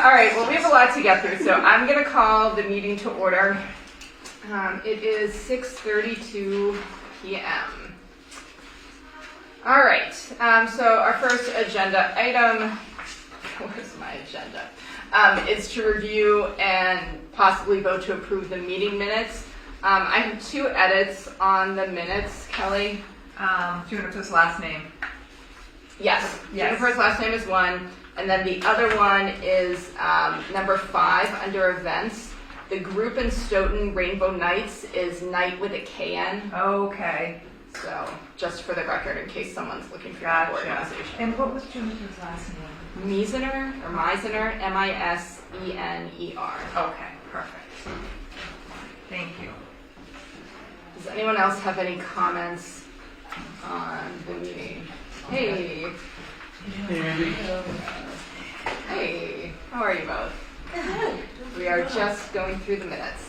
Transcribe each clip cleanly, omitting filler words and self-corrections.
All right, well, we have a lot to get through, so I'm going to call the meeting to order. It is 6:32 p.m. All right, so our first agenda item, where's my agenda, is to review and possibly vote to approve the meeting minutes. I have two edits on the minutes, Kelly. Juniper's last name. Yes. Jennifer's last name is one, and then the other one is number 5 under events. The group in Stoughton, Rainbow Nights, is night with a KN. Okay. So, just for the record, in case someone's looking for that organization. And what was Juniper's last name? Meisner, Misener. Okay, perfect. Thank you. Does anyone else have any comments on the meeting? Hey. Hey, Andy. Hey. How are you both? Good. We are just going through the minutes.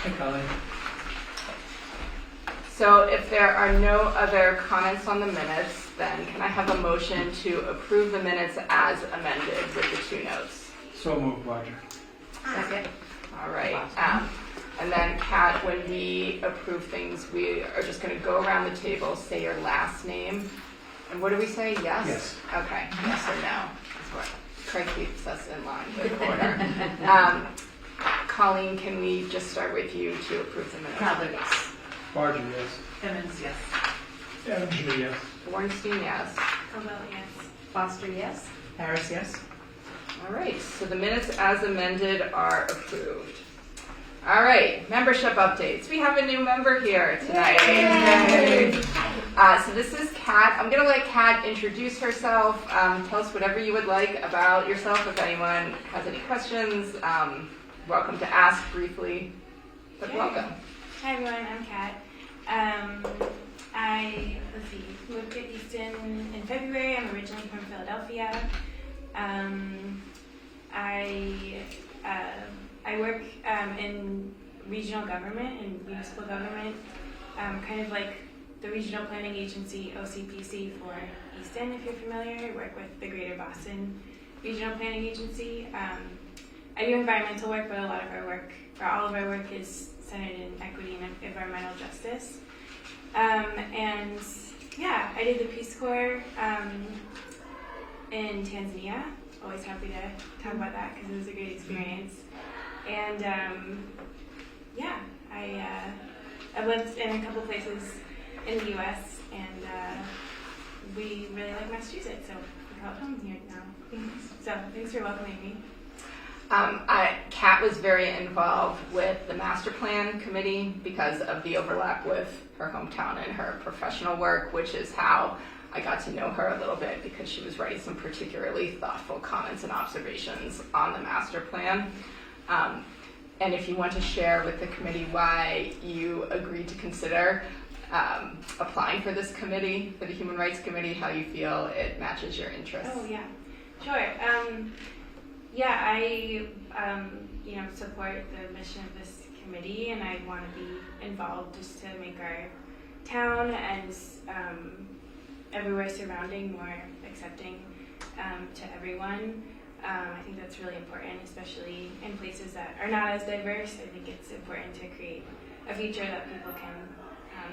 Hi, Colleen. So if there are no other comments on the minutes, then can I have a motion to approve the minutes as amended with the 2 notes? So moved, Roger. Second. All right. And then, Kat, when we approve things, we are just going to go around the table, say your last name. And what do we say? Yes? Yes. Okay. Yes or no? That's what Craig keeps us in line with order. Colleen, can we just start with you to approve the minutes? Probably yes. Roger, yes. Emmons, yes. Adams, yes. Bornstein, yes. Cobell, yes. Foster, yes. Harris, yes. All right, so the minutes as amended are approved. All right, membership updates. We have a new member here tonight. Yay. So this is Kat. I'm going to let Kat introduce herself. Tell us whatever you would like about yourself. If anyone has any questions, welcome to ask briefly, but Sure. welcome. Hi everyone, I'm Kat. I moved to Easton in February. I'm originally from Philadelphia. I work in regional government and municipal government, kind of like the regional planning agency OCPC for Easton, if you're familiar. I work with the Greater Boston Regional Planning Agency. I do environmental work, but a lot of our work, or all of our work, is centered in equity and environmental justice. And yeah, I did the Peace Corps in Tanzania. Always happy to talk about that because it was a great experience. And yeah, I've lived in a couple places in the U.S. and we really like Massachusetts, so we call it home here now. So thanks for welcoming me. Kat was very involved with the master plan committee because of the overlap with her hometown and her professional work, which is how I got to know her a little bit because she was writing some particularly thoughtful comments and observations on the master plan. And if you want to share with the committee why you agreed to consider applying for this committee, for the Human Rights Committee, how you feel it matches your interests. Oh yeah, sure. Yeah, I support the mission of this committee, and I want to be involved just to make our town and everywhere surrounding more accepting to everyone. I think that's really important, especially in places that are not as diverse. I think it's important to create a future that people can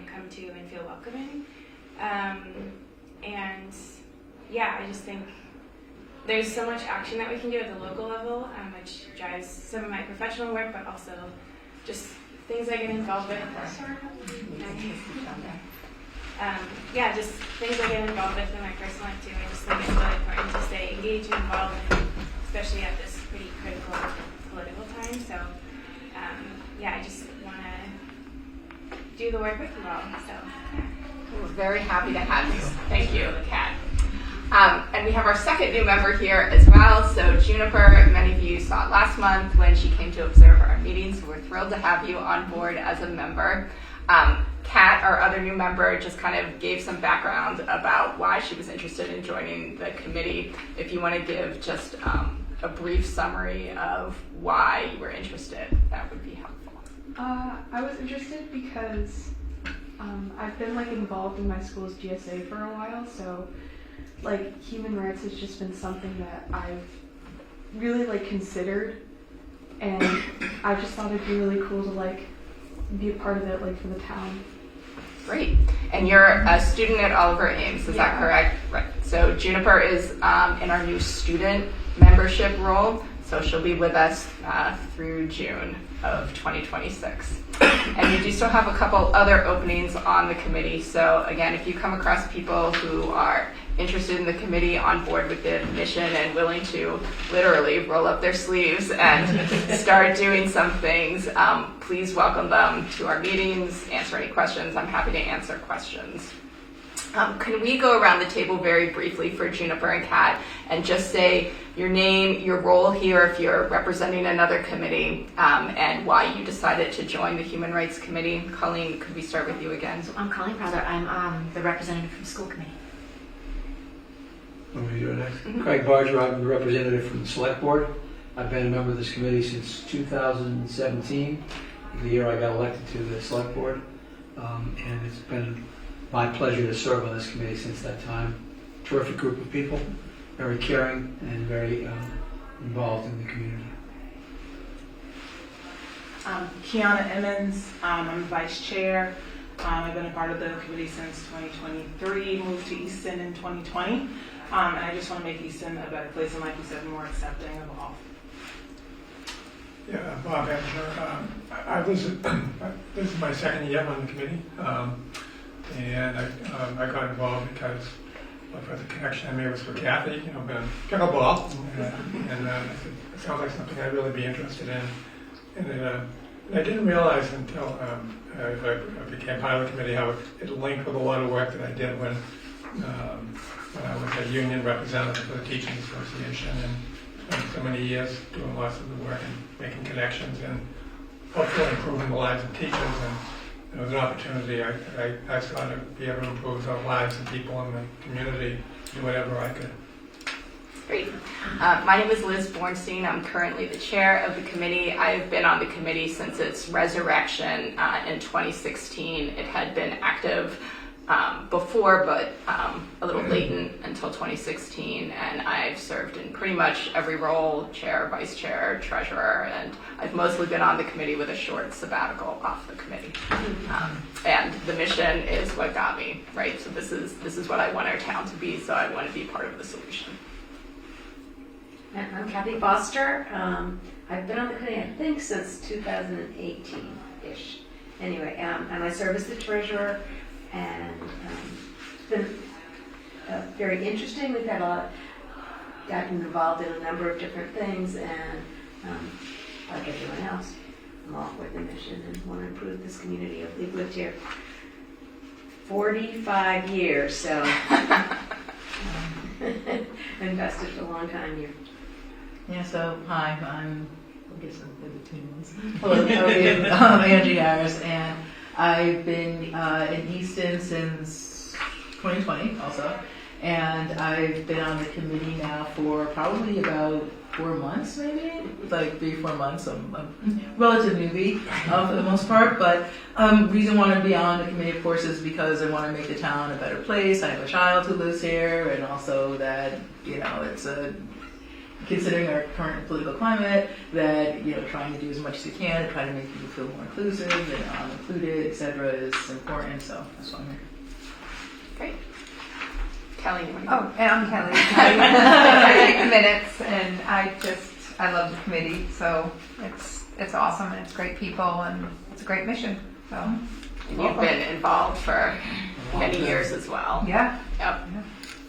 come to and feel welcoming. And yeah, I just think there's so much action that we can do at the local level, which drives some of my professional work, but also just things I get involved with. Yeah, just things I get involved with in my personal life too. I just think it's really important to stay engaged and involved, especially at this pretty critical political time. So yeah, I just want to do the work with you all. So We're very happy to have you. Thank you, Kat. And we have our second new member here as well. So Juniper, many of you saw it last month when she came to observe our meetings. So we're thrilled to have you on board as a member. Kat, our other new member, just kind of gave some background about why she was interested in joining the committee. If you want to give just a brief summary of why you were interested, that would be helpful. I was interested because I've been involved in my school's GSA for a while, so human rights has just been something that I've really considered, and I just thought it'd be really cool to be a part of it for the town. Great. And you're a student at Oliver Ames, is that correct? Right. So Juniper is in our new student membership role, so she'll be with us through June of 2026. And we do still have a couple other openings on the committee. So again, if you come across people who are interested in the committee, on board with the mission, and willing to literally roll up their sleeves and start doing some things, please welcome them to our meetings, answer any questions. I'm happy to answer questions. Can we go around the table very briefly for Juniper and Kat and just say your name, your role here if you're representing another committee, and why you decided to join the Human Rights Committee? Colleen, could we start with you again? So I'm Colleen Brother. I'm the representative from school committee. Want me to do it next? Craig Barger, I'm the representative from the Select Board. I've been a member of this committee since 2017, the year I got elected to the Select Board. And it's been my pleasure to serve on this committee since that time. Terrific group of people, very caring and very involved in the community. Kiana Emmons, I'm vice chair. I've been a part of the committee since 2023, moved to Easton in 2020. And I just want to make Easton a better place and, like you said, more accepting of all. Yeah, Bob Edger. This is my second year on the committee, and I got involved because for the connection I made was for Kathy, been pickleball, and it sounds like something I'd really be interested in. And I didn't realize until I became part of the committee how it linked with a lot of work that I did when I was a union representative for the Teaching Association, and spent so many years doing lots of the work and making connections and hopefully improving the lives of teachers. And it was an opportunity I saw to be able to improve the lives of people in the community, do whatever I could. Great. My name is Liz Bornstein. I'm currently the chair of the committee. I've been on the committee since its resurrection in 2016. It had been active before, but a little latent until 2016, and I've served in pretty much every role: chair, vice chair, treasurer, and I've mostly been on the committee with a short sabbatical off the committee. And the mission is what got me, right? So this is what I want our town to be, so I want to be part of the solution. And I'm Kathy Foster. I've been on the committee, I think, since 2018-ish. Anyway, and I serve as the treasurer, and it's been very interesting. We've had gotten involved in a number of different things, and like everyone else, I'm all for the mission and want to improve this community. We've lived here 45 years, so invested for a long time here. Yeah, so hi, I guess I'm in between ones. Hello, how are you? I'm Angie Harris, and I've been in Easton since 2020 also, and I've been on the committee now for probably about 4 months, maybe, like 3-4 months. I'm a relative newbie for the most part, but reason I want to be on the committee, of course, is because I want to make the town a better place. I have a child who lives here, and also that, it's considering our current political climate, that trying to do as much as you can to try to make people feel more inclusive and included, etc., is important. So that's why I'm here. Great. Kelly, you want to Oh, and I'm Kelly. I take the minutes, and I love the committee. So it's awesome, and it's great people, and it's a great mission. So And you've been involved for many years as well. yeah. Yep.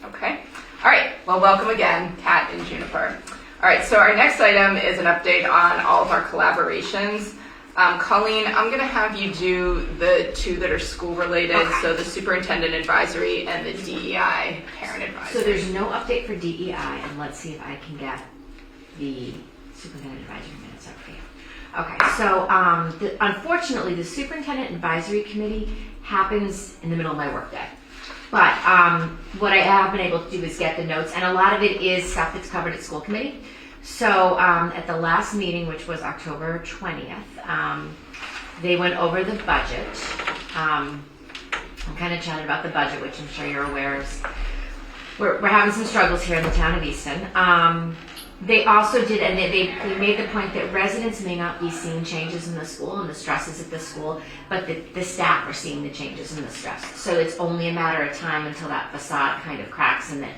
Okay. All right. Well, welcome again, Kat and Juniper. All right. So our next item is an update on all of our collaborations. Colleen, I'm going to have you do the two that are school related. Okay. So the superintendent advisory and the DEI parent advisory. So there's no update for DEI, and let's see if I can get the superintendent advisory minutes up for you. Okay, so unfortunately, the superintendent advisory committee happens in the middle of my workday. But what I have been able to do is get the notes, and a lot of it is stuff that's covered at school committee. So at the last meeting, which was October 20th, They went over the budget. I kind of chatted about the budget, which I'm sure you're aware of. We're having some struggles here in the town of Easton. They also did, and they made the point that residents may not be seeing changes in the school and the stresses at the school, but the staff are seeing the changes in the stress. So it's only a matter of time until that facade kind of cracks and that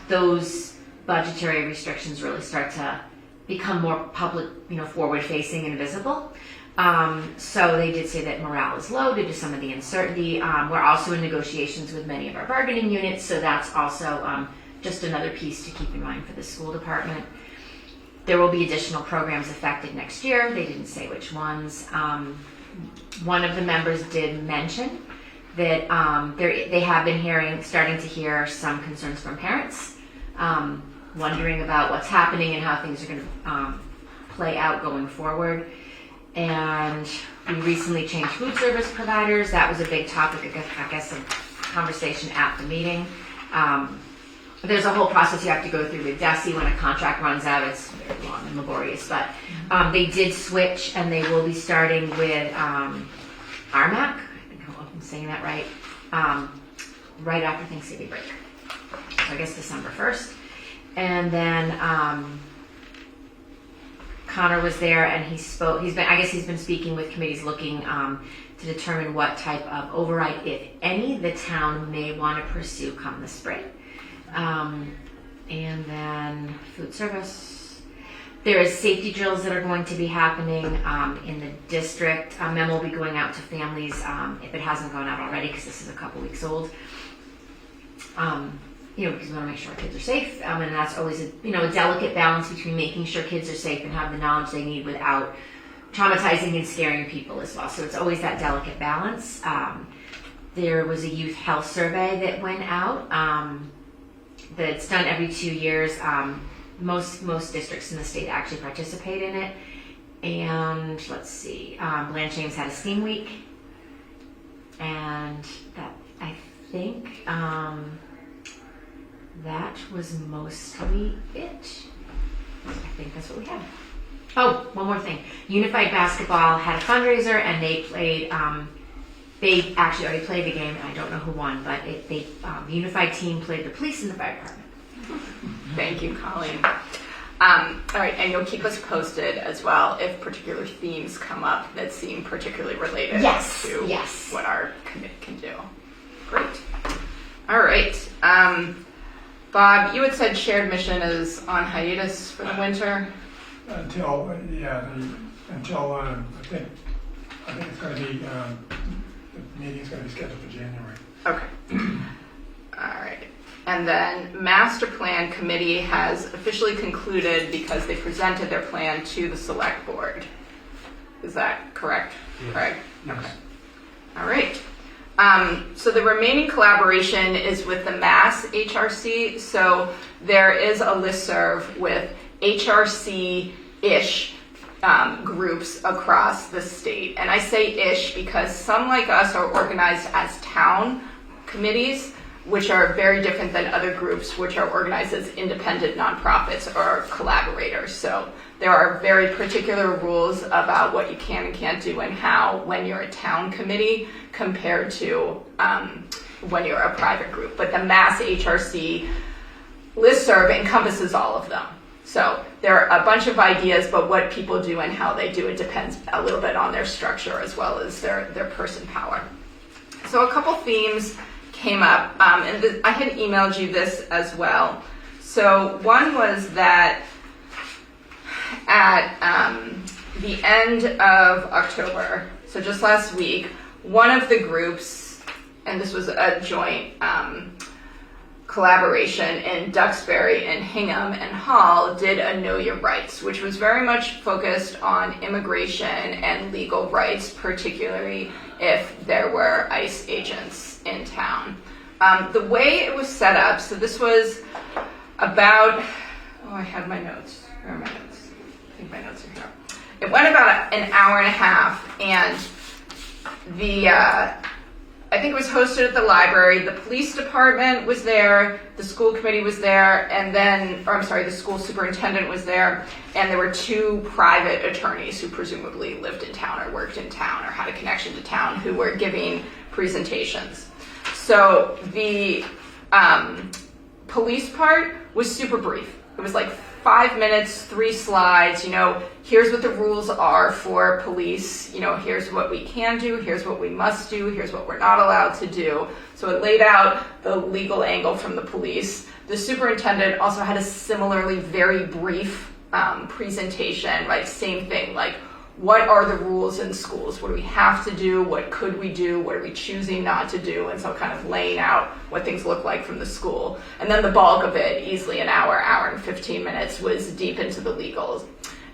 those budgetary restrictions really start to become more public, forward-facing and visible. So they did say that morale is low due to some of the uncertainty. We're also in negotiations with many of our bargaining units, so that's also just another piece to keep in mind for the school department. There will be additional programs affected next year. They didn't say which ones. One of the members did mention that they have been starting to hear some concerns from parents, wondering about what's happening and how things are going to play out going forward. And we recently changed food service providers. That was a big topic, I guess, of conversation at the meeting. There's a whole process you have to go through with DESE when a contract runs out. It's very long and laborious, but they did switch, and they will be starting with RMAC. I hope I'm saying that right. Right after Thanksgiving break. So I guess December 1st. And then Connor was there, and he spoke. He's been speaking with committees looking to determine what type of override, if any, the town may want to pursue come the spring. And then food service. There is safety drills that are going to be happening in the district. A memo will be going out to families if it hasn't gone out already, because this is a couple weeks old. Because we want to make sure our kids are safe, and that's always a delicate balance between making sure kids are safe and have the knowledge they need without traumatizing and scaring people as well. So it's always that delicate balance. There was a youth health survey that went out. That's done every 2 years. Most districts in the state actually participate in it. And let's see, Blanche James had a STEAM week, and that I think that was mostly it. I think that's what we had. Oh, one more thing. Unified Basketball had a fundraiser, and they played. They actually already played the game, and I don't know who won, but the Unified team played the police and the fire department. Thank you, Colleen. All right, and you'll keep us posted as well if particular themes come up that seem particularly related to what our committee can do. Great. All right. Bob, you had said shared mission is on hiatus for the winter. Until I think it's going to be the meeting's going to be scheduled for January. Okay. All right. And then Master Plan Committee has officially concluded because they presented their plan to the Select Board. Is that correct, Craig? Yes. Okay. All right. So the remaining collaboration is with the Mass HRC. So there is a listserv with HRC-ish groups across the state. And I say ish because some like us are organized as town committees, which are very different than other groups which are organized as independent nonprofits or collaborators. So there are very particular rules about what you can and can't do and how when you're a town committee compared to when you're a private group. But the Mass HRC listserv encompasses all of them. So there are a bunch of ideas, but what people do and how they do it depends a little bit on their structure as well as their person power. So a couple themes came up, and I had emailed you this as well. So one was that at the end of October, so just last week, one of the groups, and this was a joint collaboration in Duxbury and Hingham and Hall, did a Know Your Rights, which was very much focused on immigration and legal rights, particularly if there were ICE agents in town. The way it was set up, so this was about, I have my notes. Where are my notes? I think my notes are here. It went about an hour and a half, and I think it was hosted at the library. The police department was there, the school committee was there, and then, or I'm sorry, the school superintendent was there, and there were 2 private attorneys who presumably lived in town or worked in town or had a connection to town who were giving presentations. So the police part was super brief. It was like 5 minutes, 3 slides, here's what the rules are for police, here's what we can do, here's what we must do, here's what we're not allowed to do. So it laid out the legal angle from the police. The superintendent also had a similarly very brief presentation, right? Same thing, like what are the rules in schools? What do we have to do? What could we do? What are we choosing not to do? And so kind of laying out what things look like from the school. And then the bulk of it, easily an hour and 15 minutes, was deep into the legals.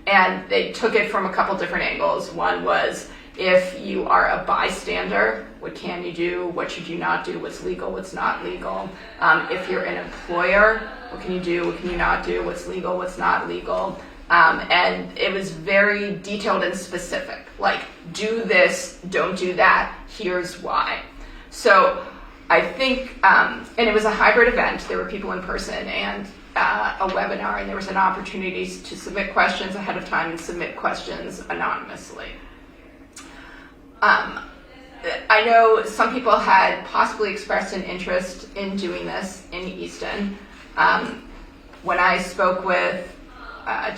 And they took it from a couple different angles. One was, if you are a bystander, what can you do? What should you not do? What's legal? What's not legal? If you're an employer, what can you do? What can you not do? What's legal? What's not legal? And it was very detailed and specific, like do this, don't do that, here's why. So I think, and it was a hybrid event. There were people in person and a webinar, and there was an opportunity to submit questions ahead of time and submit questions anonymously. I know some people had possibly expressed an interest in doing this in Easton. When I spoke with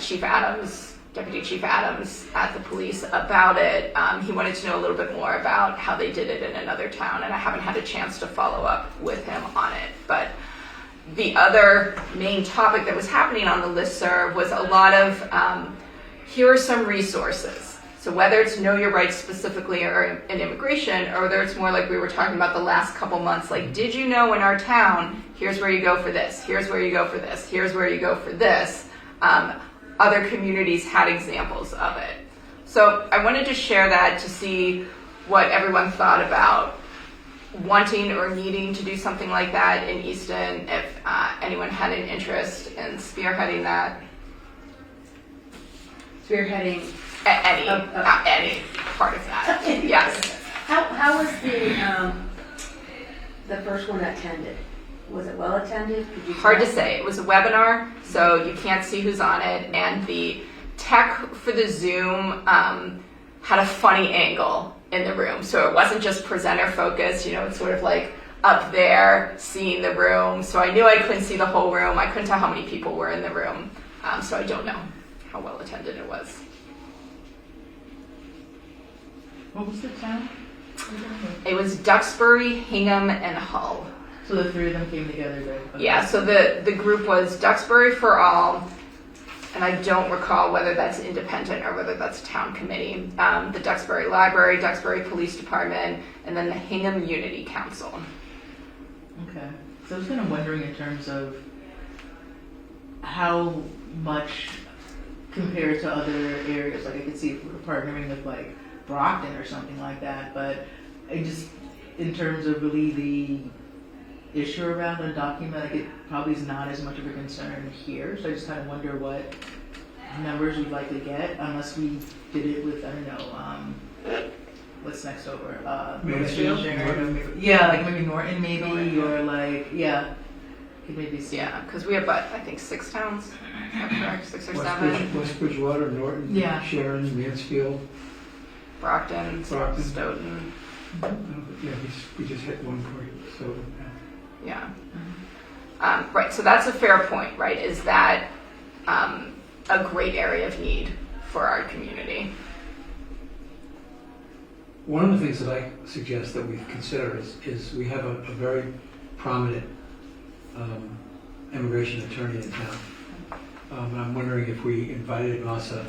Chief Adams, Deputy Chief Adams at the police about it, he wanted to know a little bit more about how they did it in another town, and I haven't had a chance to follow up with him on it. But the other main topic that was happening on the listserv was a lot of, here are some resources. So whether it's Know Your Rights specifically or in immigration, or whether it's more like we were talking about the last couple months, like, did you know in our town, here's where you go for this, here's where you go for this, here's where you go for this. Other communities had examples of it. So I wanted to share that to see what everyone thought about wanting or needing to do something like that in Easton, if anyone had an interest in spearheading that. Spearheading. Any part of that. Yes. How was the first one attended? Was it well attended? Could you Hard to tell? say. It was a webinar, so you can't see who's on it, and the tech for the Zoom had a funny angle in the room. So it wasn't just presenter focused, it's sort of like up there seeing the room. So I knew I couldn't see the whole room. I couldn't tell how many people were in the room. So I don't know how well attended it was. What was the town? It was Duxbury, Hingham, and Hull. So the 3 of them came together, right? Okay. Yeah, so the group was Duxbury for All, and I don't recall whether that's independent or whether that's town committee. The Duxbury Library, Duxbury Police Department, and then the Hingham Unity Council. Okay. So I was kind of wondering in terms of how much compared to other areas, like I could see if we were partnering with like Brockton or something like that, but I just, in terms of really the issue around undocumented, like it probably is not as much of a concern here, so I just kind of wonder what numbers we'd likely get, unless we did it with, I don't know, what's next over? Mansfield? Yeah, like maybe Norton maybe, or like, yeah, could maybe see. Yeah, because we have, I think 6 towns, is that correct? 6 or 7? West Bridgewater, Norton, Yeah. Sharon, Mansfield. Brockton, Brockton. Stoughton. Yeah, we just hit one point, so. Yeah. Right, so that's a fair point, right? Is that a great area of need for our community? One of the things that I suggest that we consider is we have a very prominent immigration attorney in town. And I'm wondering if we invited Masa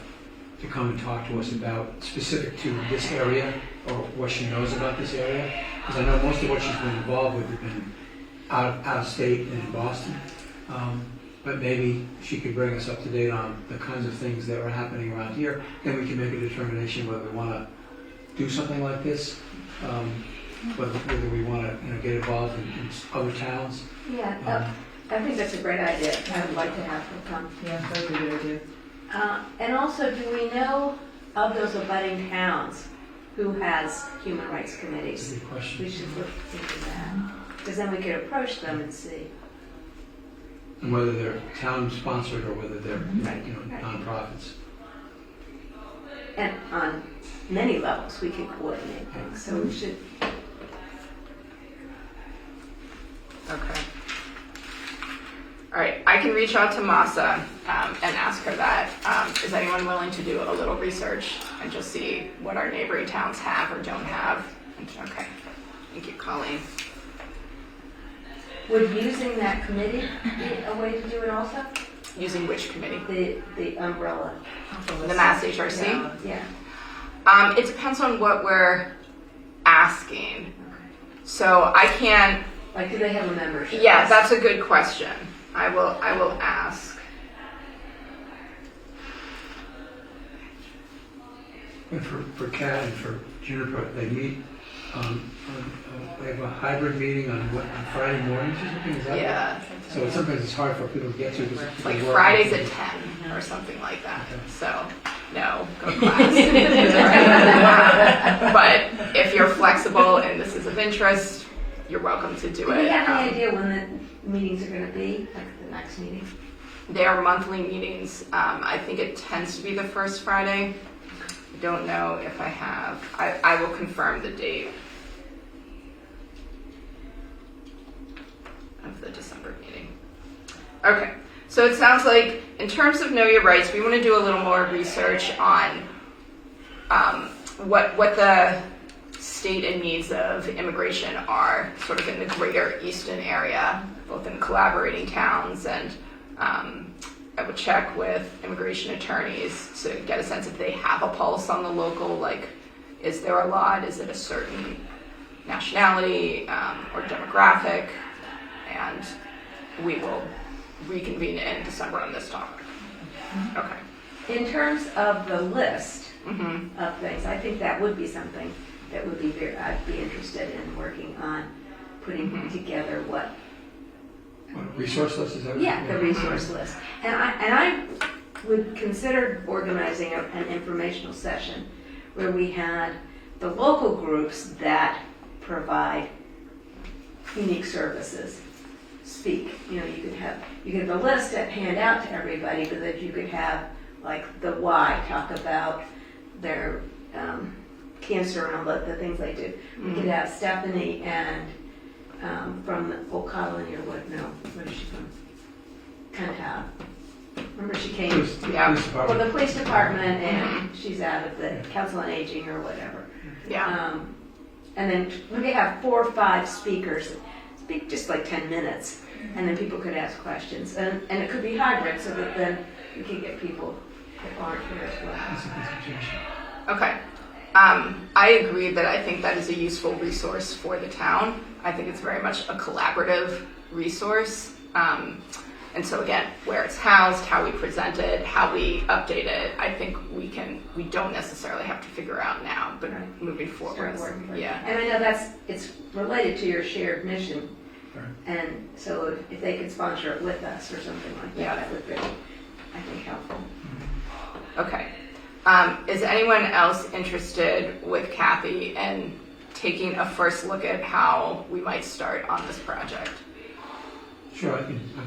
to come and talk to us about specific to this area or what she knows about this area. Because I know most of what she's been involved with has been out of state and in Boston. But maybe she could bring us up to date on the kinds of things that are happening around here. Then we can make a determination whether we want to do something like this, whether we want to get involved in other towns. Yeah, I think that's a great idea. I would like to have her come. Yeah, that's a good idea. And also, do we know of those abutting towns? who has human rights That's committees. a good question. We should look into that, because then we could approach them and see. And whether they're town-sponsored or whether they're, Right. nonprofits. And on many levels, we could coordinate things, so we should. Okay. All right, I can reach out to Masa and ask her that. Is anyone willing to do a little research and just see what our neighboring towns have or don't have? Okay, thank you, Colleen. Would using that committee be a way to do it also? Using which committee? The umbrella. The Mass HRC? Yeah. It depends on what we're asking. So I can't. Like, do they have a membership? Yeah, that's a good question. I will ask. And for Kat and for Juniper, they meet, they have a hybrid meeting on Friday mornings or something, is that? Yeah. So sometimes it's hard for people to get to. 'cause It's like they work. Fridays at 10 or something like that. Okay. So, no, go to class. But if you're flexible and this is of interest, you're welcome to do Do it. we have any idea when the meetings are going to be, like the next meeting? They are monthly meetings. I think it tends to be the first Friday. I don't know if I have. I will confirm the date of the December meeting. Okay, so it sounds like in terms of Know Your Rights, we want to do a little more research on what the state and needs of immigration are sort of in the greater Easton area, both in collaborating towns, and I would check with immigration attorneys to get a sense if they have a pulse on the local, like, is there a lot, is it a certain nationality or demographic, and we will reconvene in December on this topic. Okay. In terms of the list Mm-hmm. of things, I think that would be something that would be I'd be interested in working on putting together what. What, resource list, is that what? Yeah, the resource list. And I would consider organizing an informational session where we had the local groups that provide unique services speak. You could have the list and hand out to everybody, but if you could have like the Y talk about their cancer and all the things they do. We could have Stephanie and from Old Colony or what? No, where is she from? Cantab. Remember she came? Yeah. Well, the police department, and she's out of the Council on Aging or whatever. Yeah. And then we could have 4 or 5 speakers, speak just like 10 minutes, and then people could ask questions. And it could be hybrid so that then we could get people that aren't here as well. That's a good suggestion. Okay. I agree that I think that is a useful resource for the town. I think it's very much a collaborative resource. And so again, where it's housed, how we present it, how we update it, I think we don't necessarily have to figure out now, but moving forward. Start working for it. Yeah. And I know it's related to your shared mission. Right. And so if they could sponsor it with us or something like that, Yeah. that would be, I think, helpful. Okay. Is anyone else interested with Kathy in taking a first look at how we might start on this project? Sure, I can work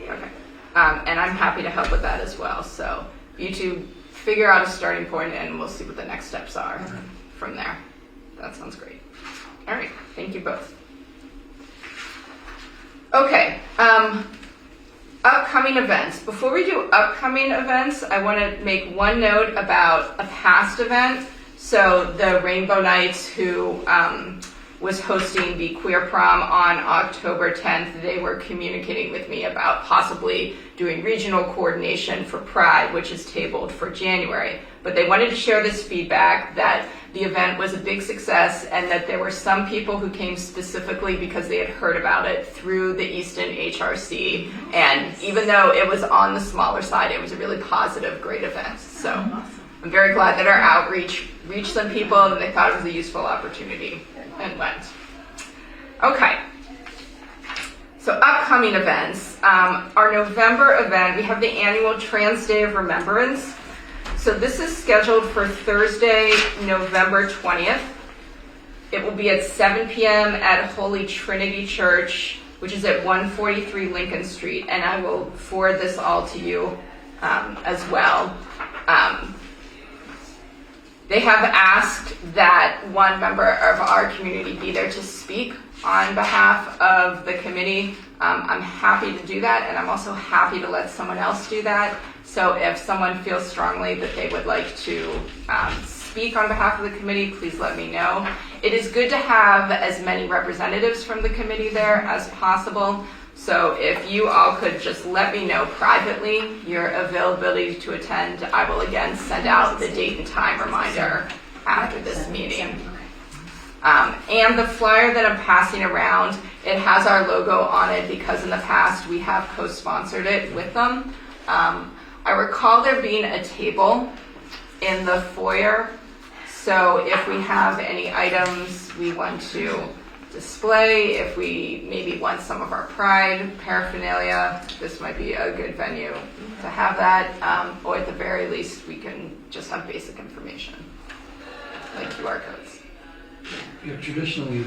Okay. And I'm happy to help with that as well. So you two figure out a starting point and we'll see what the next steps are from there. That sounds great. All right. Thank you both. Okay. Upcoming events. Before we do upcoming events, I want to make one note about a past event. So the Rainbow Nights, who was hosting the Queer Prom on October 10th, they were communicating with me about possibly doing regional coordination for Pride, which is tabled for January. But they wanted to share this feedback that the event was a big success and that there were some people who came specifically because they had heard about it through the Easton HRC. And even though it was on the smaller side, it was a really positive, great event. So I'm very glad that our outreach reached some people and they thought it was a useful opportunity and went. Okay. So upcoming events. Our November event, we have the annual Trans Day of Remembrance. So this is scheduled for Thursday, November 20th. It will be at 7 p.m. at Holy Trinity Church, which is at 143 Lincoln Street, and I will forward this all to you as well. They have asked that one member of our community be there to speak on behalf of the committee. I'm happy to do that, and I'm also happy to let someone else do that. So if someone feels strongly that they would like to speak on behalf of the committee, please let me know. It is good to have as many representatives from the committee there as possible. So if you all could just let me know privately your availability to attend, I will again send out the date and time reminder after this meeting. And the flyer that I'm passing around, it has our logo on it because in the past we have co-sponsored it with them. I recall there being a table in the foyer, so if we have any items we want to display, if we maybe want some of our Pride paraphernalia, this might be a good venue to have that, or at the very least we can just have basic information, like QR codes. Yeah, traditionally,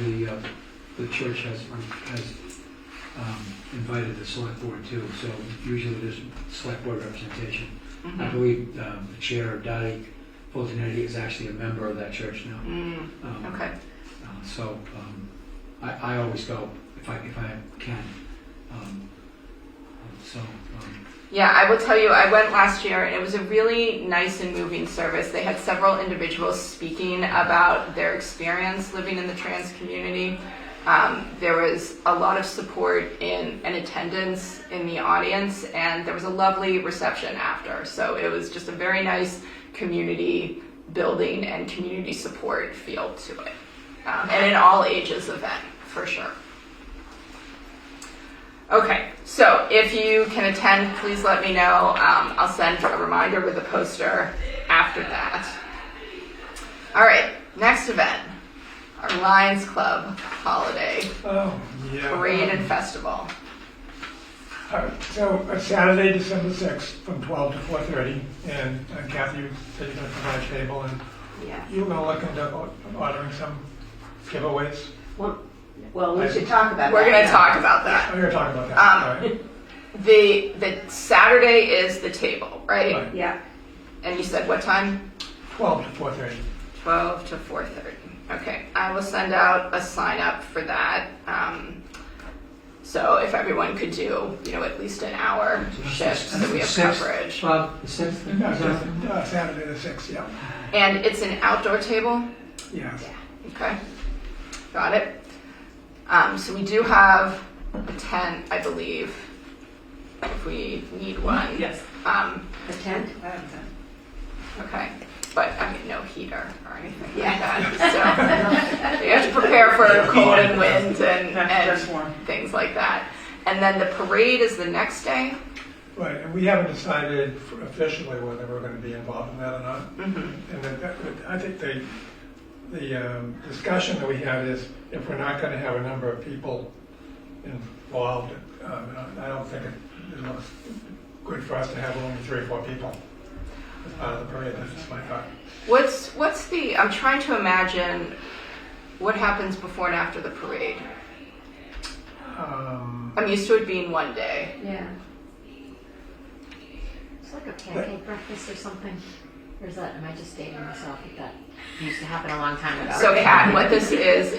the church has invited the select board too, so usually there's select board representation. Mm-hmm. I believe the chair, Dottie Fultonetti, is actually a member of that church now. Okay. So I always go if I can. Yeah, I will tell you, I went last year and it was a really nice and moving service. They had several individuals speaking about their experience living in the trans community. There was a lot of support and attendance in the audience, and there was a lovely reception after. So it was just a very nice community building and community support feel to it. And an all ages event, for sure. Okay, so if you can attend, please let me know. I'll send a reminder with a poster after that. All right, next event, our Lions Club holiday Oh, yeah. parade and festival. So Saturday, December 6th, from 12 to 4:30, and Kathy, you said you're going to provide a table, and Yeah. you were going to look into ordering some giveaways. Well, we should talk about that. We're going to talk about that. I'm going to talk about that. All right. The Saturday is the table, right? Right. Yeah. And you said what time? 12 to 4:30. 12 to 4:30. Okay, I will send out a sign up for that. So if everyone could do, at least an hour shift so we have coverage. Bob, the 6th? Saturday the 6th, yeah. And it's an outdoor table? Yes. Okay, got it. So we do have a tent, I believe, if we need one. Yes. A tent? I have a 10. Okay, but no heater or anything Yeah. like that. So you have to prepare for cold and wind That's warm. and things like that. And then the parade is the next day? Right, and we haven't decided officially whether we're going to be involved in that or not. Mm-hmm. And I think the discussion that we had is if we're not going to have a number of people involved, I don't think it looks good for us to have only 3 or 4 people as part of the parade. That's just my thought. What's the, I'm trying to imagine what happens before and after the parade. I'm used to it being one day. Yeah. It's like a pancake breakfast or something. Or is that, am I just dating myself with that? It used to happen a long time ago. So Kat, what this is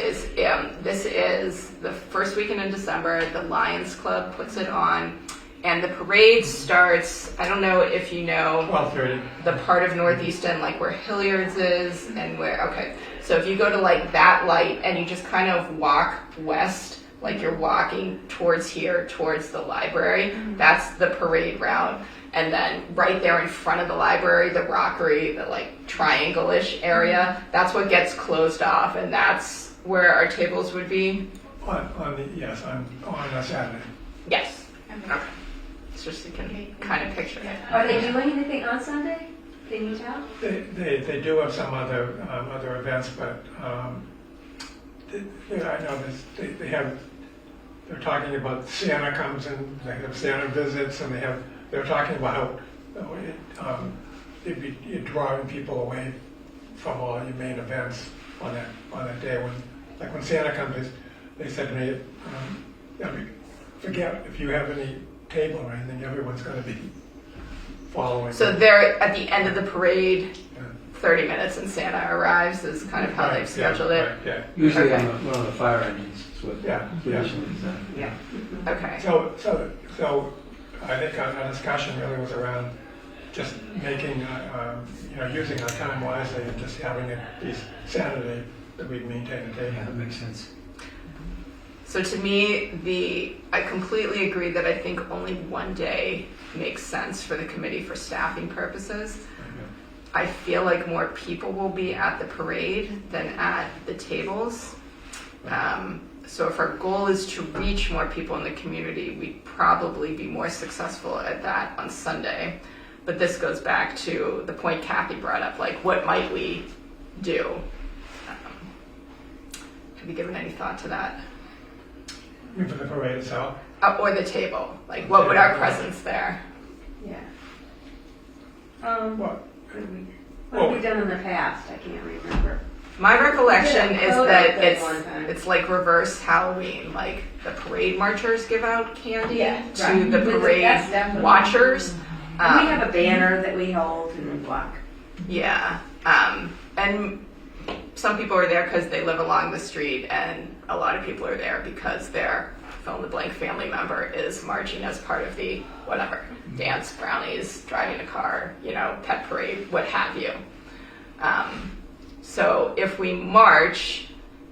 this is the first weekend in December. The Lions Club puts it on, and the parade starts. I don't know if you know 12:30. the part of Northeastern, like where Hilliard's is, and where. Okay, so if you go to like that light and you just kind of walk west, like you're walking towards here, towards the library. That's the parade route. And then right there in front of the library, the rockery, the like triangle-ish area, that's what gets closed off, and that's where our tables would be? On Saturday. Yes. Okay. It's just you can kind of picture it. Are they doing anything on Sunday? Can you tell? They do have some other events, but I know they're talking about Santa comes and they have Santa visits, and they're talking about you're drawing people away from all your main events on that day. When Santa comes, they said to me, forget if you have any table or anything, everyone's going to be following. So they're at the end of the parade, Yeah. 30 minutes and Santa arrives is kind of how they've scheduled it. Right, yeah. Usually Okay. on one of the fire engines is what Yeah, traditionally is done. Yeah. Okay. So I think our discussion really was around just making, using our time wisely and just having it be Saturday that we maintain a Yeah, day. that makes sense. So to me, I completely agree that I think only one day makes sense for the committee for staffing purposes. I feel like more people will be at the parade than at the tables. So if our goal is to reach more people in the community, we'd probably be more successful at that on Sunday. But this goes back to the point Kathy brought up, like what might we do? Have you given any thought to that? I mean, for the parade itself. Or the table, like what would our presence there? Yeah. What? What have we done in the past? I can't remember. My recollection Yeah, is photo that thing one time. it's like reverse Halloween. Like the parade marchers give out candy Yeah, to right. the That's parade definitely- watchers. And we have a banner that we hold and walk. Yeah, and some people are there because they live along the street, and a lot of people are there because their fill in the blank family member is marching as part of the whatever dance, brownies, driving a car, pet parade, what have you. So if we march,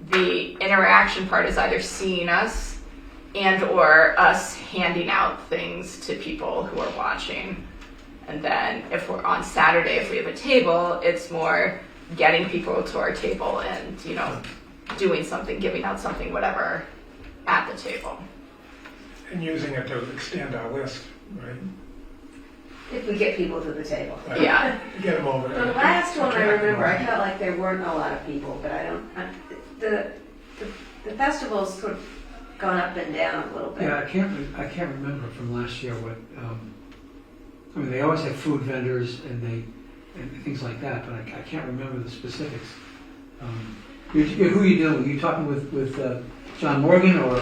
the interaction part is either seeing us and or us handing out things to people who are watching. And then if we're on Saturday, if we have a table, it's more getting people to our table and, doing something, giving out something, whatever, at the table. And using it to extend our list, right? If we get people to the table. Right. Yeah. Get them over there. The last one I remember, I felt like there weren't a lot of people, but the festival's sort of gone up and down a little bit. Yeah, I can't remember from last year what. I mean, they always have food vendors and things like that, but I can't remember the specifics. Who are you dealing with? Are you talking with John Morgan or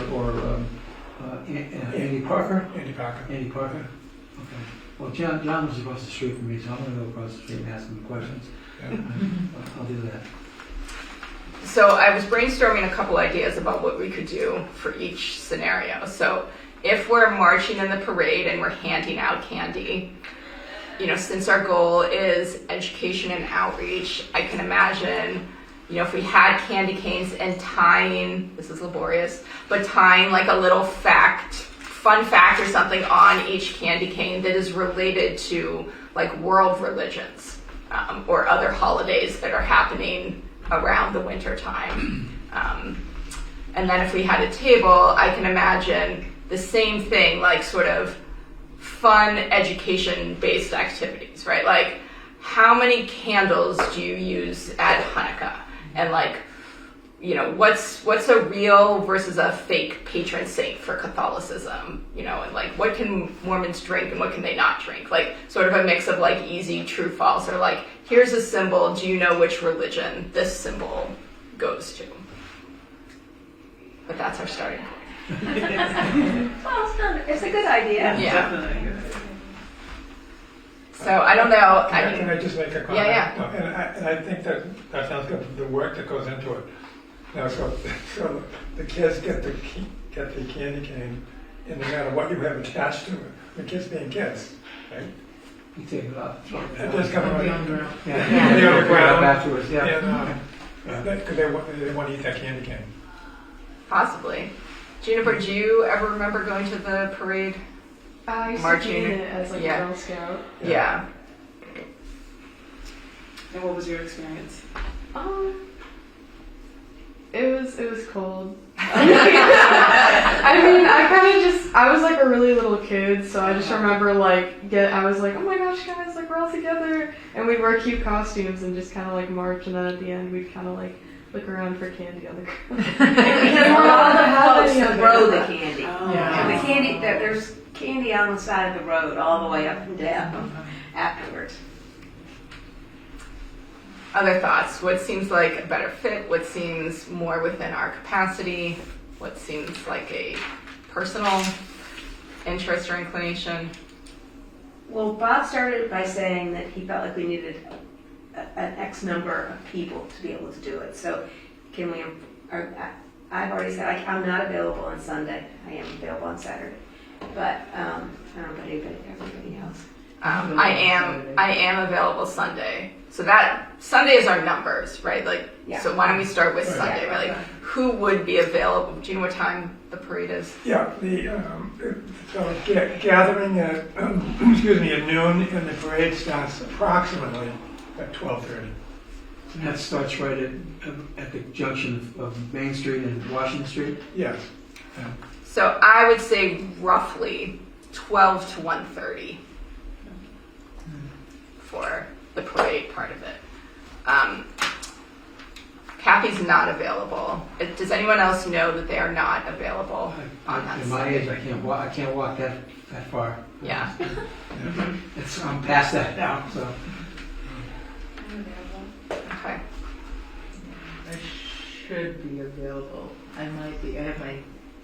Andy Parker? Andy Parker. Andy Parker. Okay. Well, John was across the street from me, so I'm going to go across the street and ask him questions. Yeah. I'll do that. So I was brainstorming a couple ideas about what we could do for each scenario. So if we're marching in the parade and we're handing out candy, since our goal is education and outreach, I can imagine, if we had candy canes and tying, this is laborious, but tying like a little fun fact or something on each candy cane that is related to like world religions or other holidays that are happening around the winter time. And then if we had a table, I can imagine the same thing, like sort of fun education-based activities, right? Like, how many candles do you use at Hanukkah? And like, what's a real versus a fake patron saint for Catholicism? And like, what can Mormons drink and what can they not drink? Like, sort of a mix of like easy, true, false, or like, here's a symbol. Do you know which religion this symbol goes to? But that's our starting point. Well, it's a good idea. Yeah. Definitely a good idea. So I don't know. Can I just make a comment? Yeah. No, and I think that sounds good. The work that goes into it. So the kids get the candy cane, and no matter what you have attached to it, the kids being kids, right? You take it off. It just comes right Yeah. on the Pick it up ground. afterwards. Yeah. And because they want to eat that candy cane. Possibly. Juniper, do you ever remember going to the parade? I used Marching. to be in it as like Yeah. a Girl Scout. Yeah. And what was your experience? It was cold. I mean, I was like a really little kid, so I just remember I was like, oh my gosh, guys, like we're all together, and we'd wear cute costumes and just kind of like march, and then at the end we'd kind of like look around for candy on the ground. Because we're all supposed to any throw of the it. candy. Yeah. And the candy, there's candy on the side of the road all the way up and down afterwards. other thoughts? What seems like a better fit? What seems more within our capacity? What seems like a personal interest or inclination? Well, Bob started by saying that he felt like we needed an X number of people to be able to do it. So can we, I've already said I'm not available on Sunday. I am available on Saturday. But I don't know about everybody else. I am available Sunday. So that Sunday is our numbers, right? Like, Yeah. so why don't we start with Right. Sunday? Right? Like, who would be available? Do you know what time the parade is? Yeah, so gathering at, excuse me, at noon, and the parade starts approximately at 12:30. And that starts right at the junction of Main Street and Washington Street. Yes. So I would say roughly 12 to 1:30 for the parade part of it. Kathy's not available. Does anyone else know that they are not available on that At my Sunday? age, I can't walk that far. Yeah. I'm past that now, so. Okay. I should be available. I might be. I have my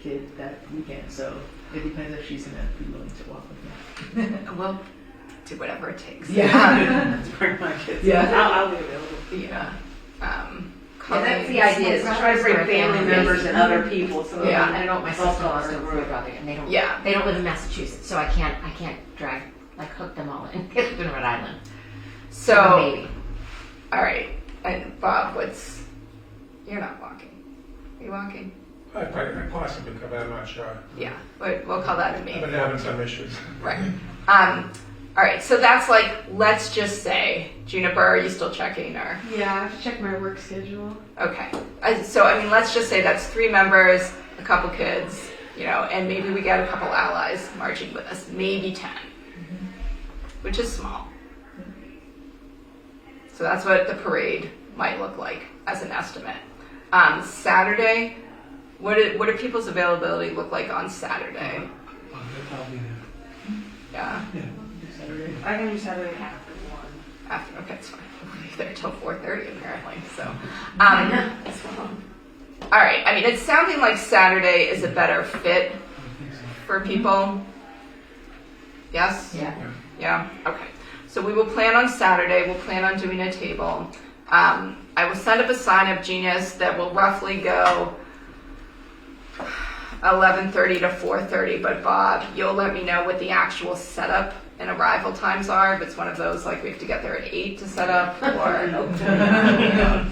kid that weekend, so it depends if she's gonna be willing to walk with me. We'll do whatever it takes. Yeah. Let's bring my kids. Yeah. I'll be available. Yeah. Yeah, that's the idea, is to try to bring family members and other people. So Yeah. I don't know, my sister-in-law's a real brother, and Yeah. they don't live in Massachusetts, so I can't drag, like, hook them all in. They live in Rhode Island. So, Maybe. all right. And Bob, you're not walking. Are you walking? I possibly could, but I'm not sure. Yeah. We'll call that a I've maybe. been having some issues. Right. All right. So that's like, let's just say, Juniper, are you still checking or? Yeah, I have to check my work schedule. Okay. So, I mean, let's just say that's 3 members, a couple kids, and maybe we get a couple allies marching with us, maybe 10, which is small. So that's what the parade might look like as an estimate. Saturday, what do people's availability look like on Saturday? I'll be there. Yeah. I can do Saturday after 1. Okay, it's fine. We'll be there till 4:30 apparently. So, all right. I mean, it's sounding like Saturday is a better fit for people. Yes. Yeah. Yeah. Okay. So we will plan on Saturday. We'll plan on doing a table. I will send up a sign-up Genius that will roughly go 11:30 to 4:30. But Bob, you'll let me know what the actual setup and arrival times are. If it's one of those like we have to get there at 8 to set up, or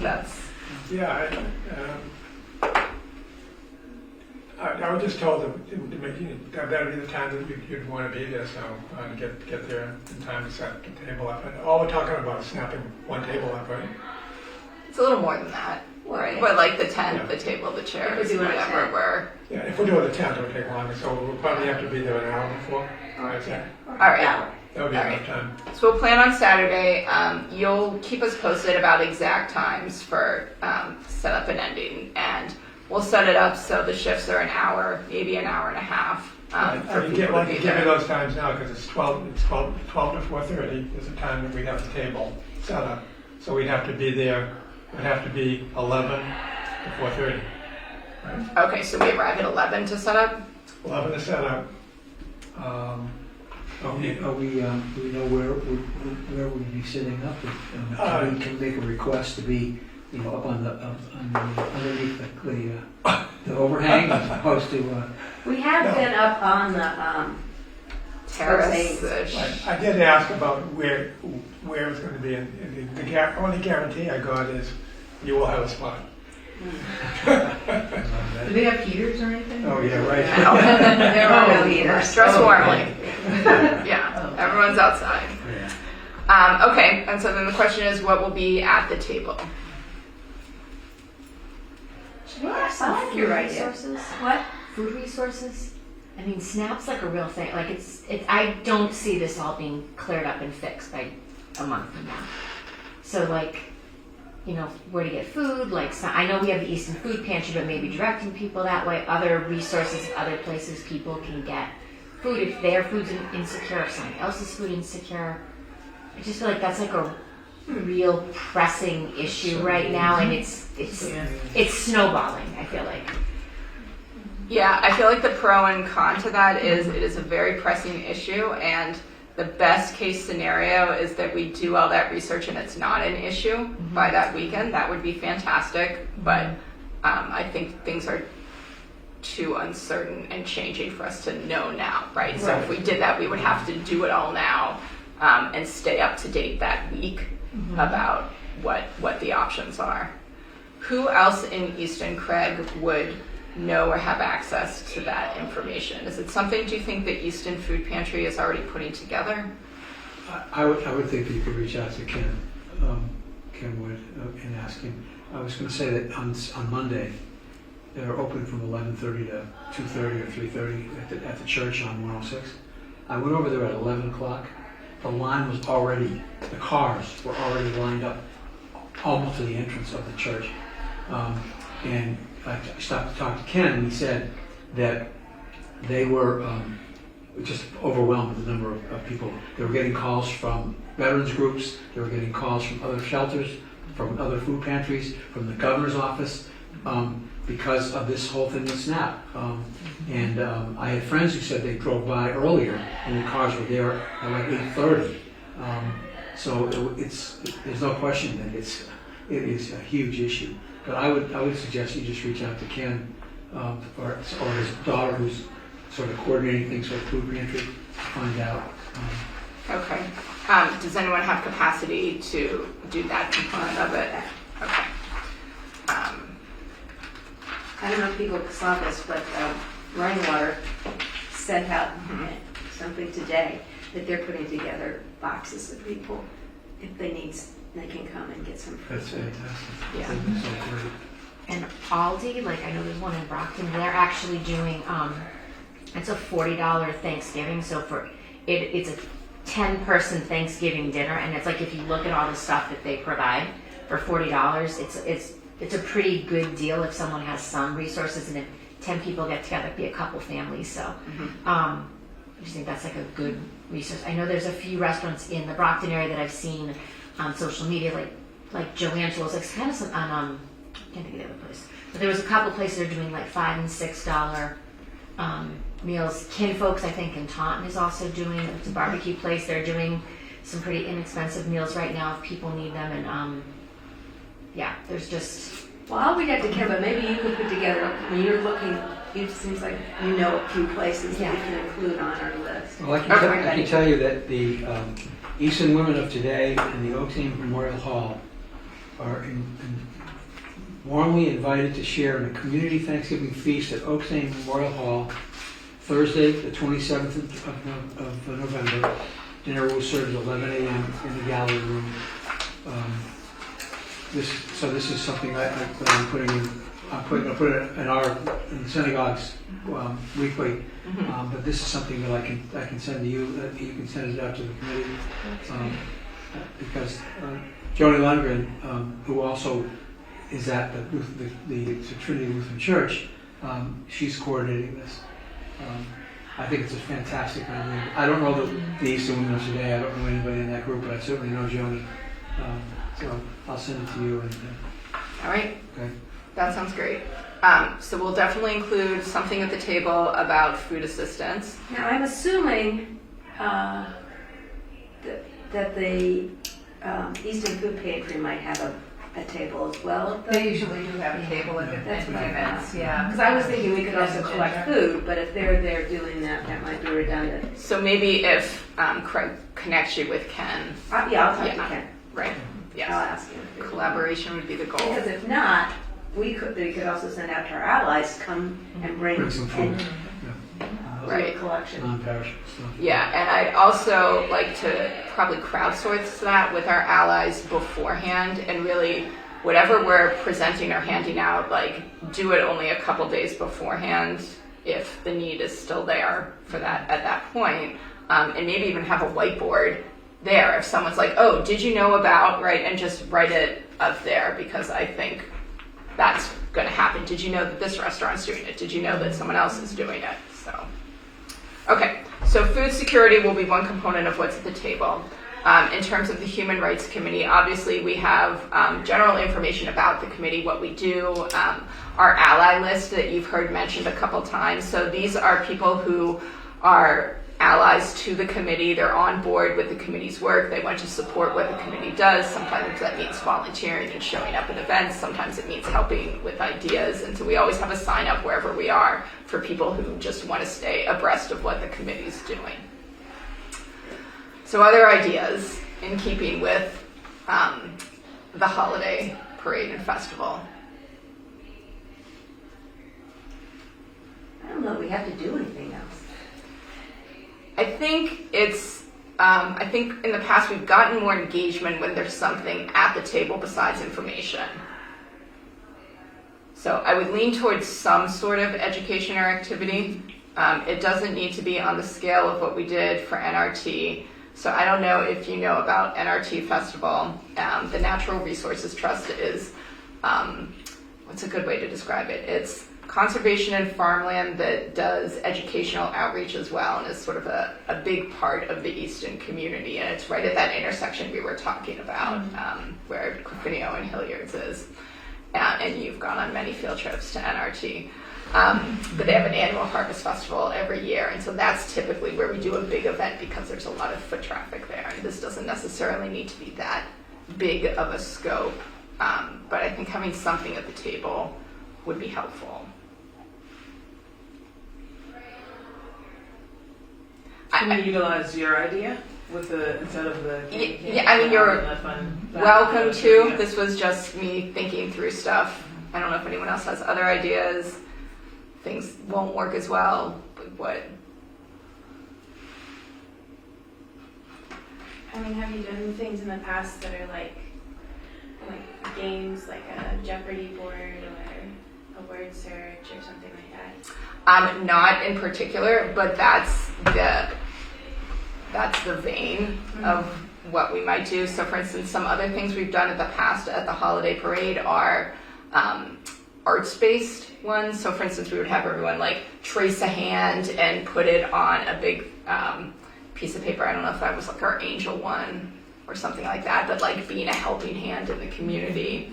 that's. Yeah, I was just told to make that would be the time that you'd want to be there, so to get there in time to set the table up. And all we're talking about is snapping one table up, right? It's a little more than that, right? But like the tent, the table, the chairs, If we're doing a whatever tent. we're. Yeah, if we're doing the tent, it'll take longer, so we'll probably have to be there an hour before. Okay. All right. That would be All enough right. time. So we'll plan on Saturday. You'll keep us posted about exact times for setup and ending, and we'll set it up so the shifts are an hour, maybe an hour and a half. For I people can to be give you there. those times now because it's 12 to 4:30 is the time that we have the table set up. So we'd have to be there. It'd have to be 11 to 4:30. Okay, so we arrive at 11 to set up. 11 to set up. Do we know where we'd be sitting up? Can we make a request to be, up on underneath the overhang as opposed to? We have been up on the Terrace. I did ask about where it's going to be, and the only guarantee I got is you will have a spot. Do they have heaters or anything? Oh yeah, right. there are no heaters. Dress Oh, warmly. okay. Yeah, Oh. everyone's outside. Okay, and so then the question is, what will be at the table? I like your idea. Resources? What? Food resources? I mean, SNAP's like a real thing. Like it's. I don't see this all being cleared up and fixed by a month from now. So like, where to get food. Like, I know we have the Easton Food Pantry, but maybe directing people that way. Other resources, other places people can get food if their food's insecure, if somebody else's food insecure. I just feel like that's like a real pressing issue right now, and it's snowballing, I feel like. Yeah, I feel like the pro and con to that is it is a very pressing issue, and the best case scenario is that we do all that research and it's not an issue by that weekend. That would be fantastic, but I think things are too uncertain and changing for us to know now, right? So if we did that, we would have to do it all now and stay up to date that week about what the options are. Who else in Easton, Craig, would know or have access to that information? Is it something, do you think, that Easton Food Pantry is already putting together? I would think that you could reach out to Ken Wood and ask him. I was going to say that on Monday, they're open from 11:30 to 2:30 or 3:30 at the church on 106. I went over there at 11 o'clock. The line was already, the cars were already lined up almost to the entrance of the church. And I stopped to talk to Ken, and he said that they were just overwhelmed with the number of people. They were getting calls from veterans groups, they were getting calls from other shelters, from other food pantries, from the governor's office, because of this whole thing with SNAP. And I had friends who said they drove by earlier and the cars were there at like 8:30. So there's no question that it is a huge issue. But I would suggest you just reach out to Ken or his daughter, who's sort of coordinating things with food pantry, to find out. Okay. Does anyone have capacity to do that component of it? Okay. I don't know if people saw this, but Running Water sent out something today that they're putting together boxes of people. If they need, they can come and get some food. That's fantastic. Yeah. That's so great. And Aldi, like I know there's one in Brockton, they're actually doing, it's a $40 Thanksgiving, so it's a 10-person Thanksgiving dinner, and it's like if you look at all the stuff that they provide for $40, it's a pretty good deal if someone has some resources, and if 10 people get together, it'd be a couple families, so I just think that's like a good resource. I know there's a few restaurants in the Brockton area that I've seen on social media, like Joangelo's, like kind of some on I can't think of the other place, but there was a couple places that are doing like $5 and $6 meals. Kinfolks, I think, in Taunton is also doing. It's a barbecue place. They're doing some pretty inexpensive meals right now if people need them. And yeah, there's just. Well, I'll read out to Ken, but maybe you could put together, when you're looking, it seems like you know a few places that we can include on our list. Well, I can tell you that the Easton Women of Today and the Oaksame Memorial Hall are warmly invited to share in a community Thanksgiving feast at Oaksame Memorial Hall Thursday, the 27th of November. Dinner will serve at 11 a.m. in the gallery room. This is something I'm putting in. I'm put it in the synagogues weekly. But this is something that I can send to you. That you can send it out to the committee because Joni Lundgren, who also is at the Trinity Lutheran Church, she's coordinating this. I think it's a fantastic idea. I don't know the Easton Women of Today. I don't know anybody in that group, but I certainly know Joni. So I'll send it to you. All right. Okay. That sounds great. So we'll definitely include something at the table about food assistance. Now, I'm assuming that the Easton Food Pantry might have a table as well. They usually do have a table at the events, yeah. Because I was thinking we could also collect food, but if they're there doing that, that might be redundant. So maybe if Craig connects you with Ken. Yeah, I'll talk to Ken. Right. I'll Yes. ask him. Collaboration would be the goal. Because if not, they could also send out to our allies to come and bring Some food. Right. collection. Non-perishable stuff. Yeah, and I'd also like to probably crowdsource that with our allies beforehand, and really whatever we're presenting or handing out, like do it only a couple days beforehand if the need is still there for that at that point, and maybe even have a whiteboard there if someone's like, oh, did you know about, right, and just write it up there, because I think that's going to happen. Did you know that this restaurant's doing it? Did you know that someone else is doing it? So, okay, so food security will be one component of what's at the table. In terms of the Human Rights Committee, obviously we have general information about the committee, what we do, our ally list that you've heard mentioned a couple times. So these are people who are allies to the committee. They're on board with the committee's work. They want to support what the committee does. Sometimes that means volunteering and showing up at events. Sometimes it means helping with ideas. And so we always have a sign up wherever we are for people who just want to stay abreast of what the committee's doing. So other ideas in keeping with the holiday parade and festival. I don't know that we have to do anything else. I think I think in the past we've gotten more engagement when there's something at the table besides information. So I would lean towards some sort of education or activity. It doesn't need to be on the scale of what we did for NRT. So I don't know if you know about NRT Festival. The Natural Resources Trust is, what's a good way to describe it? It's conservation and farmland that does educational outreach as well, and is sort of a big part of the Easton community. And it's right at that intersection we were talking about, where Quinio and Hilliard's is. And you've gone on many field trips to NRT. But they have an annual harvest festival every year, and so that's typically where we do a big event because there's a lot of foot traffic there. And this doesn't necessarily need to be that big of a scope, but I think having something at the table would be helpful. Can we utilize your idea with the instead of the? Yeah, I mean, you're welcome to. This was just me thinking through stuff. I don't know if anyone else has other ideas. Things won't work as well, but what? I mean, have you done things in the past that are like games, like a Jeopardy board or a word search or something like that? Not in particular, but that's the vein of what we might do. So, for instance, some other things we've done in the past at the holiday parade are arts-based ones. So, for instance, we would have everyone like trace a hand and put it on a big piece of paper. I don't know if that was like our angel one or something like that, but like being a helping hand in the community.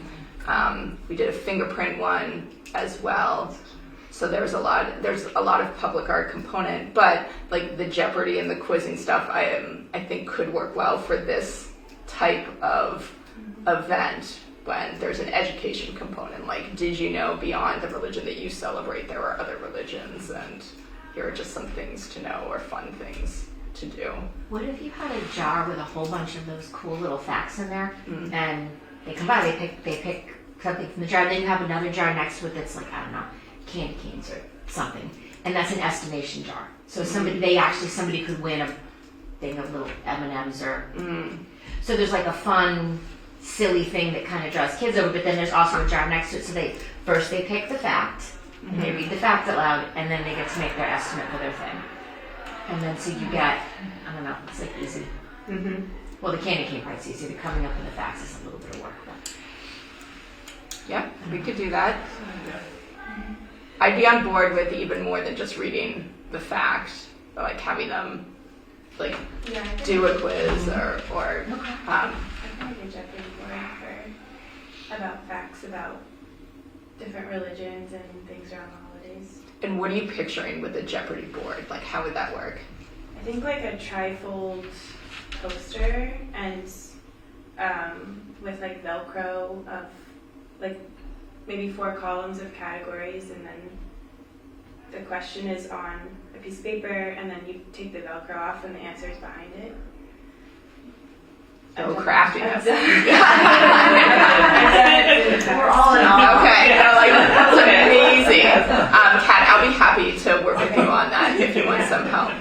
We did a fingerprint one as well. So there's a lot of public art component, but like the Jeopardy and the quizzing stuff, I think could work well for this type of event when there's an education component. Like, did you know beyond the religion that you celebrate, there are other religions, and here are just some things to know or fun things to do. What if you had a jar with a whole bunch of those cool little facts in there, and they come by, they pick something from the jar, and then you have another jar next to it that's like, I don't know, candy canes or something, and that's an estimation jar. So somebody could win a thing of little M&Ms or. So there's like a fun, silly thing that kind of draws kids over, but then there's also a jar next to it. So they pick the fact, and they read the fact out loud, and then they get to make their estimate for their thing. And then so you get, I don't know, it's like easy. Well, the candy cane part's easy. The coming up with the facts is a little bit of work. But. Yeah, we could do that. I'd be on board with even more than just reading the facts, but like having them like do a quiz or I think a Jeopardy board about facts about different religions and things around the holidays. And what are you picturing with a Jeopardy board? Like, how would that work? I think like a trifold poster and with like Velcro of like maybe 4 columns of categories, and then the question is on a piece of paper, and then you take the Velcro off and the answer is behind it. Oh, craftiness. We're all in all. Okay, that's amazing. Kat, I'll be happy to work with you on that if you want some help.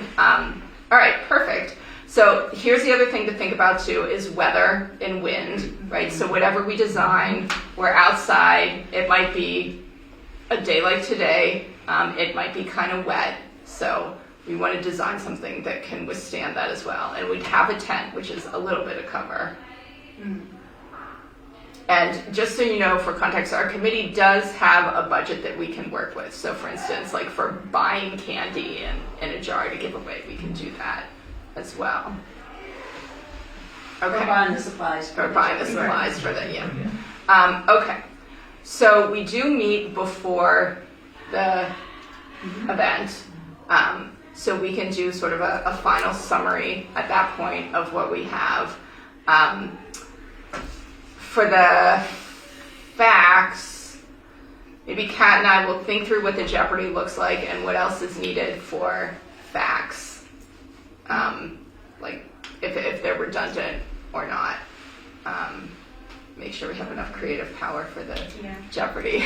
All right, perfect. So here's the other thing to think about too is weather and wind, right? So whatever we design, we're outside. It might be a day like today. It might be kind of wet. So we want to design something that can withstand that as well. And we'd have a tent, which is a little bit of cover. And just so you know, for context, our committee does have a budget that we can work with. So for instance, like for buying candy in a jar to give away, we can do that as well. Or Okay. buying the supplies. Or buying the supplies for the, yeah. Yeah. Okay, so we do meet before the event, so we can do sort of a final summary at that point of what we have. For the facts, maybe Kat and I will think through what the Jeopardy looks like and what else is needed for facts, like if they're redundant or not. Make sure we have enough creative power for the Jeopardy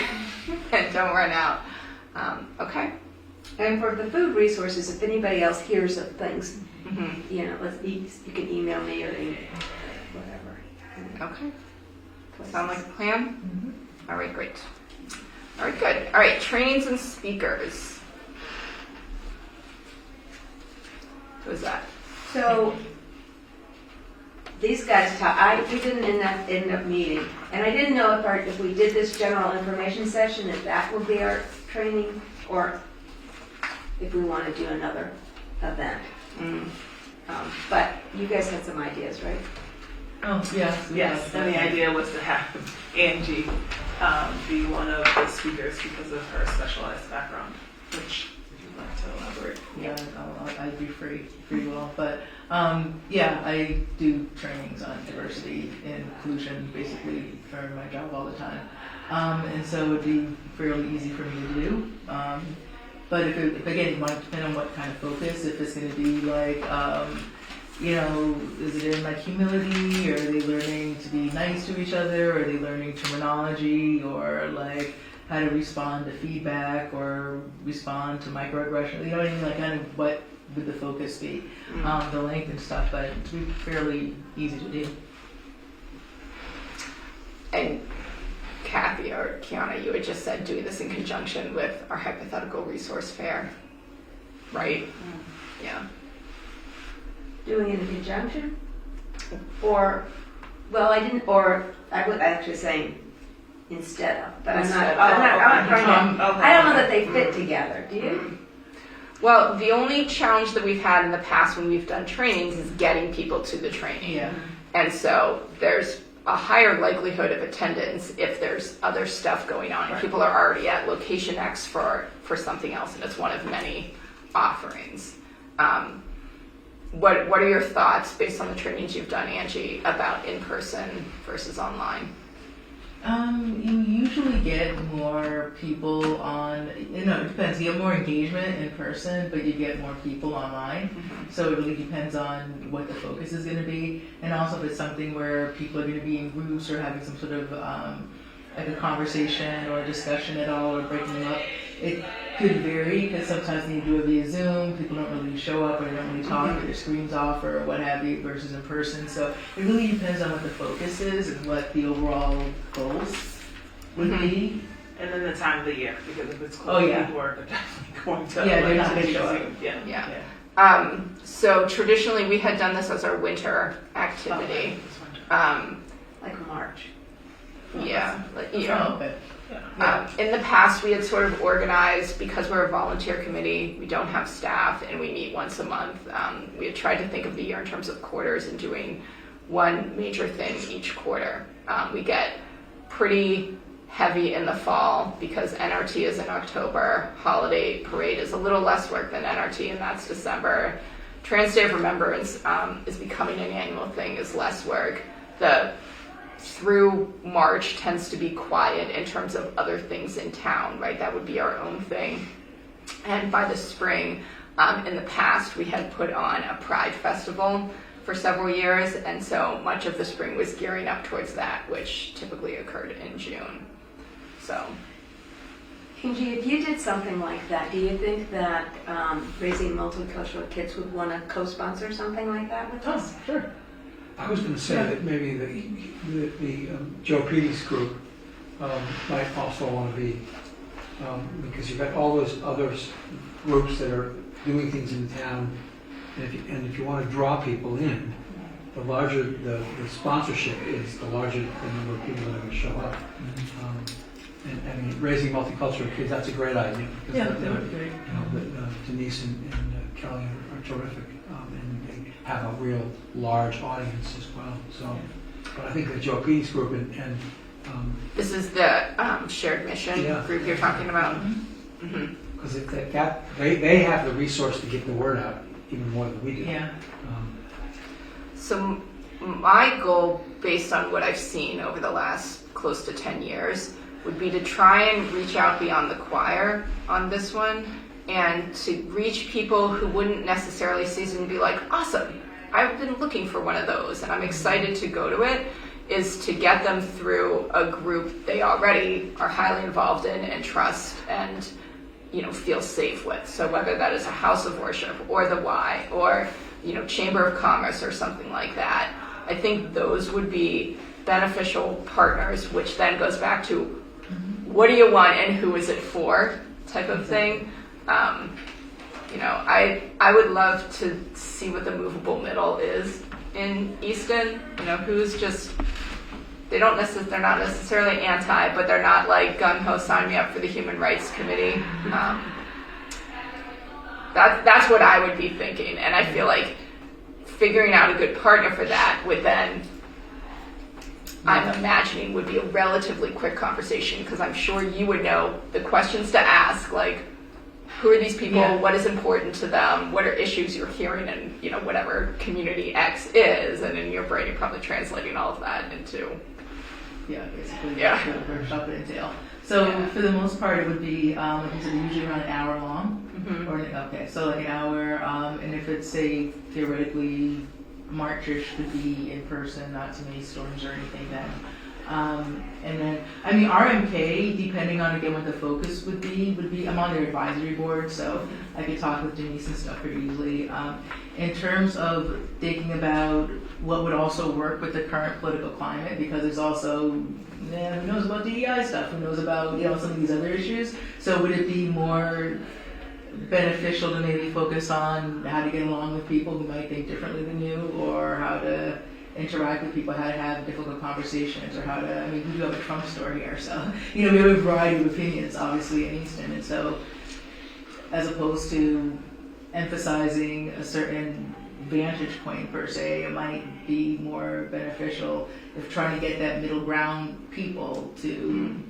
and don't run out. Okay. And for the food resources, if anybody else hears of things, Mm-hmm. you know, you can email me or whatever. Okay. Sound like a plan? All right, great. All right, good. All right, trainings and speakers. Who's that? So these guys we didn't end up meeting, and I didn't know if we did this general information session, if that would be our training, or if we want to do another event. But you guys had some ideas, right? Oh, yes. Yes, and the idea was to have Angie be one of the speakers because of her specialized background, which if you'd like to elaborate. Yeah, I'd be free will. But yeah, I do trainings on diversity and inclusion basically for my job all the time. And so it would be fairly easy for me to do. But if again, it might depend on what kind of focus. If it's going to be like, you know, is it in like humility, or are they learning to be nice to each other? Or are they learning terminology, or like how to respond to feedback or respond to microaggression? You know what I mean? Like kind of what would the focus be? The length and stuff, but it would be fairly easy to do. And Kathy or Kiana, you had just said doing this in conjunction with our hypothetical resource fair, right? Yeah. Doing it in conjunction? Or, well, I didn't, or I was actually saying instead of, but I'm not trying to, I don't know that they fit together, do you? Well, the only challenge that we've had in the past when we've done trainings is getting people to the training. Yeah. And so there's a higher likelihood of attendance if there's other stuff going on. If people are already at location X for something else, and it's one of many offerings. What are your thoughts based on the trainings you've done, Angie, about in-person versus online? You usually get more people on, you know, it depends. You get more engagement in person, but you get more people online. So it really depends on what the focus is going to be. And also if it's something where people are going to be in groups or having some sort of like a conversation or a discussion at all or breaking them up, it could vary because sometimes when you do it via Zoom, people don't really show up or they don't really talk or their screen's off or what have you versus in person. So it really depends on what the focus is and what the overall goals would be. And then the time of the year, because if it's close to work, they're definitely going to. Yeah, they're like, not going to use show up. Zoom. Yeah. Yeah. So traditionally we had done this as our winter activity. This winter. Like March. Yeah, like, you know. Oh, okay. In the past, we had sort of organized, because we're a volunteer committee, we don't have staff, and we meet once a month. We had tried to think of the year in terms of quarters and doing one major thing each quarter. We get pretty heavy in the fall because NRT is in October. Holiday Parade is a little less work than NRT, and that's December. Trans Day of Remembrance is becoming an annual thing, is less work. Through March tends to be quiet in terms of other things in town, right? That would be our own thing. And by the spring, in the past, we had put on a Pride Festival for several years, and so much of the spring was gearing up towards that, which typically occurred in June. So, Angie, if you did something like that, do you think that Raising Multicultural Kids would want to co-sponsor something like that with us? Oh, sure. I was going to say that maybe the Joe Petey's group might also want to be, because you've got all those other groups that are doing things in town, and if you want to draw people in, the larger the sponsorship is, the larger the number of people that are going to show up. And I mean, Raising Multicultural Kids, that's a great idea. Because Yeah, that would be great. Denise and Kelly are terrific, and they have a real large audience as well. So, but I think the Joe Pease group and This is the shared mission Yeah. group you're talking about. because they have the resource to get the word out even more than we do. Yeah. So my goal, based on what I've seen over the last close to 10 years, would be to try and reach out beyond the choir on this one and to reach people who wouldn't necessarily see it and be like, awesome, I've been looking for one of those and I'm excited to go to it, is to get them through a group they already are highly involved in and trust and feel safe with. So whether that is a house of worship or the Y or Chamber of Commerce or something like that, I think those would be beneficial partners, which then goes back to what do you want and who is it for type of thing. I would love to see what the movable middle is in Easton. Who's just, they're not necessarily anti, but they're not like gung ho sign me up for the Human Rights Committee. That's what I would be thinking, and I feel like figuring out a good partner for that would then, I'm imagining, would be a relatively quick conversation, because I'm sure you would know the questions to ask, like, who are these people, what is important to them, what are issues you're hearing in, whatever community X is, and in your brain you're probably translating all of that into... Basically, Yeah. what the workshop would entail. So for the most part, it would be, like I said, usually around an hour long. So like an hour, and if it's, say, theoretically, Marchish could be in person, not too many storms or anything then. And then, RMK, depending on, again, what the focus would be, I'm on their advisory board, so I could talk with Denise and stuff pretty easily. In terms of thinking about what would also work with the current political climate, because there's also, who knows about DEI stuff, who knows about, some of these other issues, so would it be more beneficial to maybe focus on how to get along with people who might think differently than you, or how to interact with people, how to have difficult conversations, or how to, we do have a Trump store here, so, we have a variety of opinions, obviously, in Easton, and so, as opposed to emphasizing a certain vantage point, per se, it might be more beneficial if trying to get that middle ground people to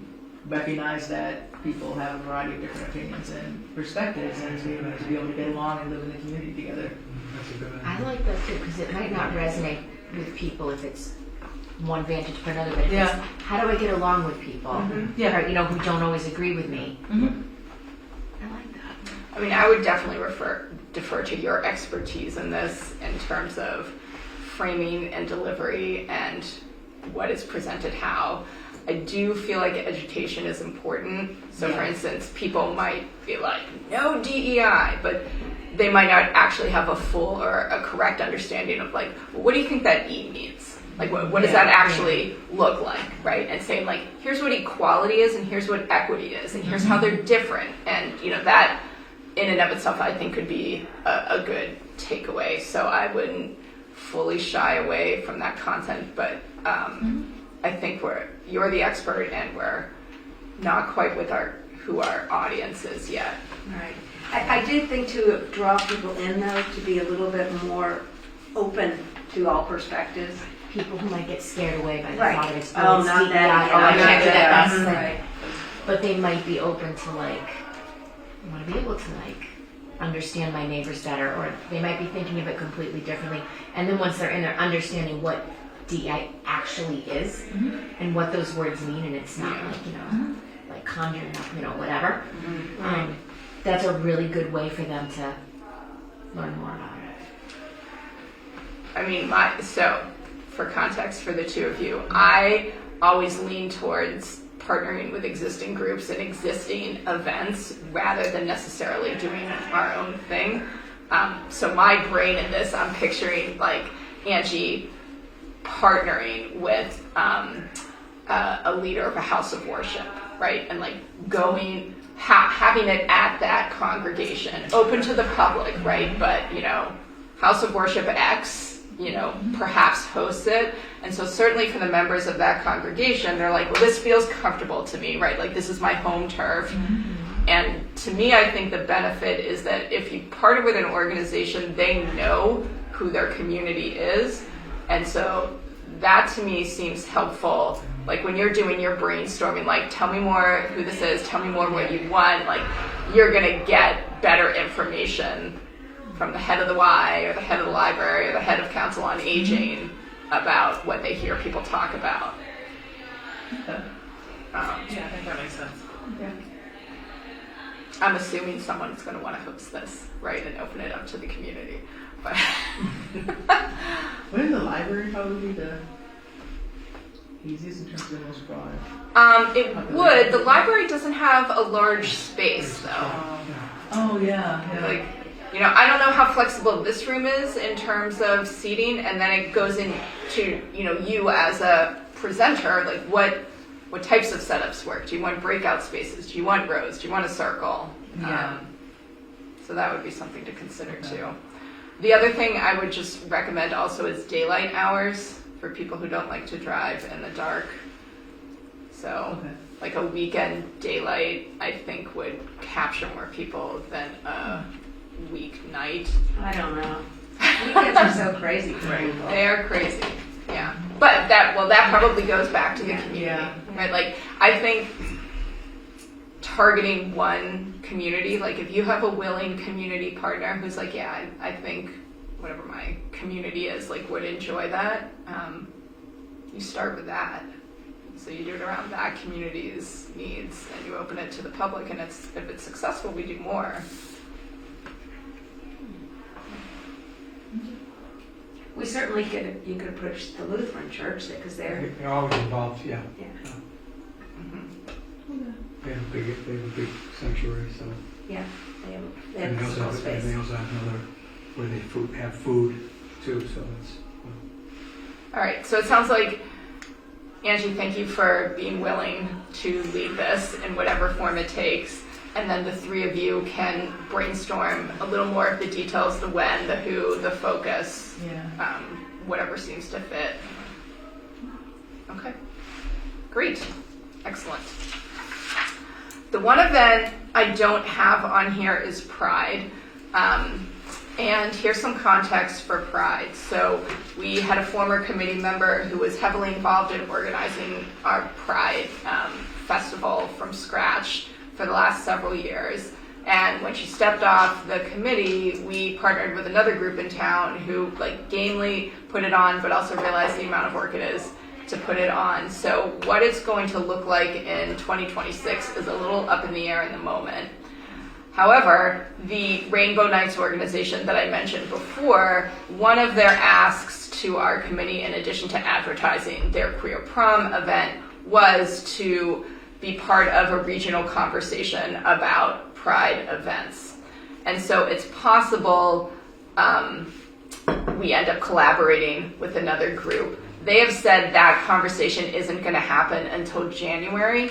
recognize that people have a variety of different opinions and perspectives, and to be able to get along and live in the community together. That's a good idea. I like that too, because it might not resonate with people if it's one vantage point or another, but if it's, how do I get along with people? Or, who don't always agree with me. I like that. I would definitely defer to your expertise in this in terms of framing and delivery and what is presented how. I do feel like education is important. So for instance, people might be like, no DEI, but they might not actually have a full or a correct understanding of like, well, what do you think that E means? Like, what does that actually look like, right? And saying like, here's what equality is, and here's what equity is, and here's how they're different. And that in and of itself, I think could be a good takeaway. So I wouldn't fully shy away from that content, but I think you're the expert, and we're not quite with who our audience is yet. Right. I did think to draw people in, though, to be a little bit more open to all perspectives. People who might get scared away by the Right. thought of it's Oh, not DEI, that, I yeah, can't do that. yeah, That's right. But they might be open to want to be able to understand my neighbors better, or they might be thinking of it completely differently. And then once they're in there understanding what DEI actually is and what those words mean, and it's not like conjuring up, whatever. That's a really good way for them to learn more about it. So for context for the two of you, I always lean towards partnering with existing groups and existing events rather than necessarily doing our own thing. So my brain in this, I'm picturing like Angie partnering with a leader of a house of worship, right? And like going, having it at that congregation, open to the public, right? But, house of worship X, perhaps hosts it. And so certainly for the members of that congregation, they're like, well, this feels comfortable to me, right? Like this is my home turf. And to me, I think the benefit is that if you partner with an organization, they know who their community is. And so that to me seems helpful. Like when you're doing your brainstorming, like tell me more who this is, tell me more what you want, like you're gonna get better information from the head of the Y or the head of the library or the head of council on aging about what they hear people talk about. Okay. Yeah, I think that makes sense. Yeah. I'm assuming someone's going to want to host this, right, and open it up to the community. But Wouldn't the library probably be the easiest in terms of the most broad? it would. The library doesn't have a large space, though. Oh, yeah. Like, you know, I don't know how flexible this room is in terms of seating, and then it goes into, you know, you as a presenter, like what types of setups work? Do you want breakout spaces? Do you want rows? Do you want a circle? Yeah. So that would be something to consider too. The other thing I would just recommend also is daylight hours for people who don't like to drive in the dark. So Okay. like a weekend daylight, I think would capture more people than a weeknight. I don't know. Weekends are so crazy for people. They are crazy. Yeah. But that probably goes back to the community. Yeah. Right? Like I think targeting one community, like if you have a willing community partner who's like, yeah, I think whatever my community is, like would enjoy that, you start with that. So you do it around that community's needs and you open it to the public, and if it's successful, we do more. We certainly you could approach the Lutheran Church because they're, They're always involved, yeah. yeah. They have a big sanctuary, so. Yeah, they have And they physical also space. have another, where they have food too, so it's. All right, so it sounds like, Angie, thank you for being willing to lead this in whatever form it takes. And then the three of you can brainstorm a little more of the details, the when, the who, the focus, Yeah. whatever seems to fit. Okay, great, excellent. The one event I don't have on here is Pride. And here's some context for Pride. So we had a former committee member who was heavily involved in organizing our Pride festival from scratch for the last several years. And when she stepped off the committee, we partnered with another group in town who like gamely put it on, but also realized the amount of work it is to put it on. So what it's going to look like in 2026 is a little up in the air in the moment. However, the Rainbow Nights organization that I mentioned before, one of their asks to our committee, in addition to advertising their queer prom event, was to be part of a regional conversation about Pride events. And so it's possible we end up collaborating with another group. They have said that conversation isn't going to happen until January.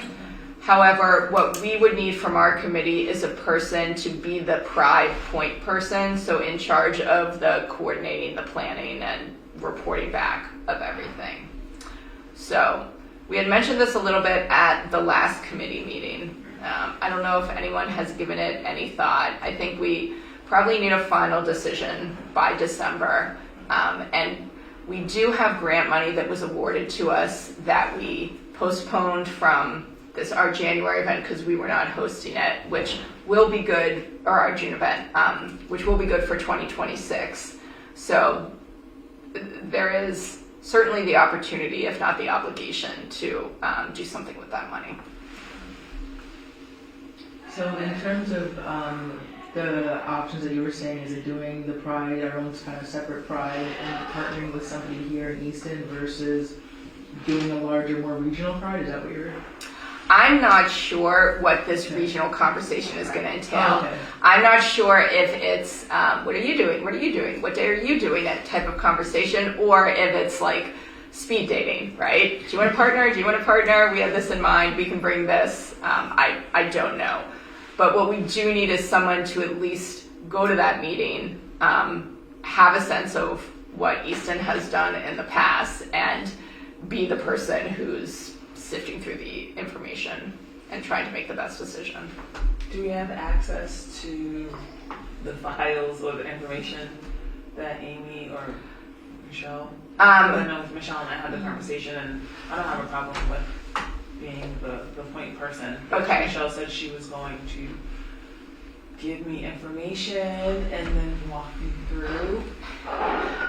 However, what we would need from our committee is a person to be the Pride point person, so in charge of the coordinating, the planning, and reporting back of everything. So we had mentioned this a little bit at the last committee meeting. I don't know if anyone has given it any thought. I think we probably need a final decision by December. And we do have grant money that was awarded to us that we postponed from our January event because we were not hosting it, which will be good, or our June event, which will be good for 2026. So there is certainly the opportunity, if not the obligation, to do something with that money. So in terms of the options that you were saying, is it doing the Pride, our own kind of separate Pride, and partnering with somebody here in Easton versus doing a larger, more regional Pride? Is that what you're... I'm not sure what this regional conversation is going to entail. Okay. I'm not sure if it's, what are you doing? What are you doing? What day are you doing? That type of conversation, or if it's like speed dating, right? Do you want a partner? Do you want a partner? We have this in mind. We can bring this. I don't know. But what we do need is someone to at least go to that meeting, have a sense of what Easton has done in the past, and be the person who's sifting through the information and trying to make the best decision. Do we have access to the files or the information that Amy or Michelle? I know Michelle and I had the conversation, and I don't have a problem with being the point person. But Okay. Michelle said she was going to give me information and then walk me through.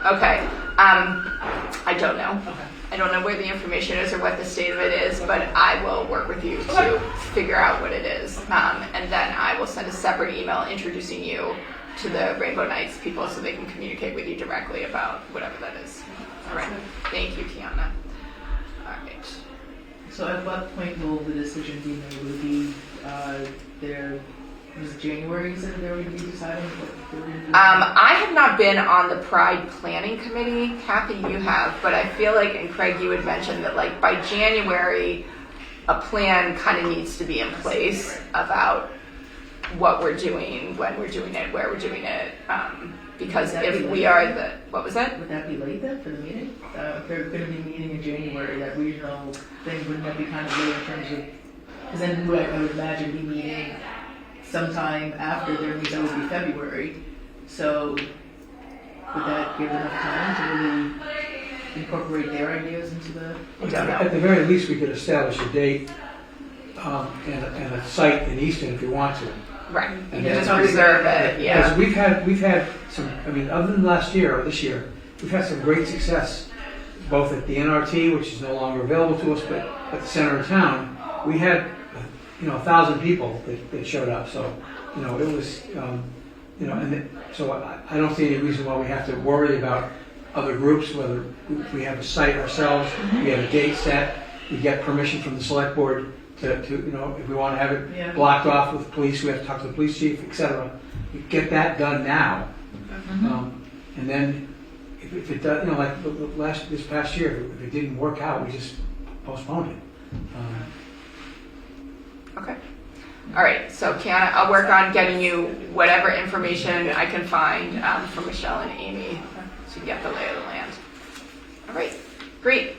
Okay. I don't know. Okay. I don't know where the information is or what the state of it is, but I will work with you to figure out what it is. And then I will send a separate email introducing you to the Rainbow Nights people so they can communicate with you directly about whatever that is. All right. Thank you, Kiana. All right. So at what point will the decision be made? Will it be there? Was it January? You said they were going to be deciding what they were going to do? I have not been on the Pride Planning Committee. Kathy, you have, but I feel like, and Craig, you had mentioned that like by January, a plan kind of needs to be in place about what we're doing, when we're doing it, where we're doing it. Because if we are the, what was that? Would that be late then for the meeting? If they're going to be meeting in January, that regional thing, wouldn't that be kind of late in terms of, because then I would imagine be meeting sometime after their meeting, that would be February. So would that give enough time to really incorporate their ideas into the? At the very least, we could establish a date and a site in Easton if you want to. Right. And You just that's- reserve it, yeah. Because we've had some, I mean, other than last year or this year, we've had some great success, both at the NRT, which is no longer available to us, but at the center of town, we had, 1,000 people that showed up. So, it was, so I don't see any reason why we have to worry about other groups, whether we have a site ourselves, we have a date set, we get permission from the select board to if we want to have it blocked off with police, we have to talk to the police chief, etc. You get that done now, and then if it does, like this past year, if it didn't work out, we just postponed it. Okay. All right. So, Kiana, I'll work on getting you whatever information I can find from Michelle and Amy to get the lay of the land. All right. Great.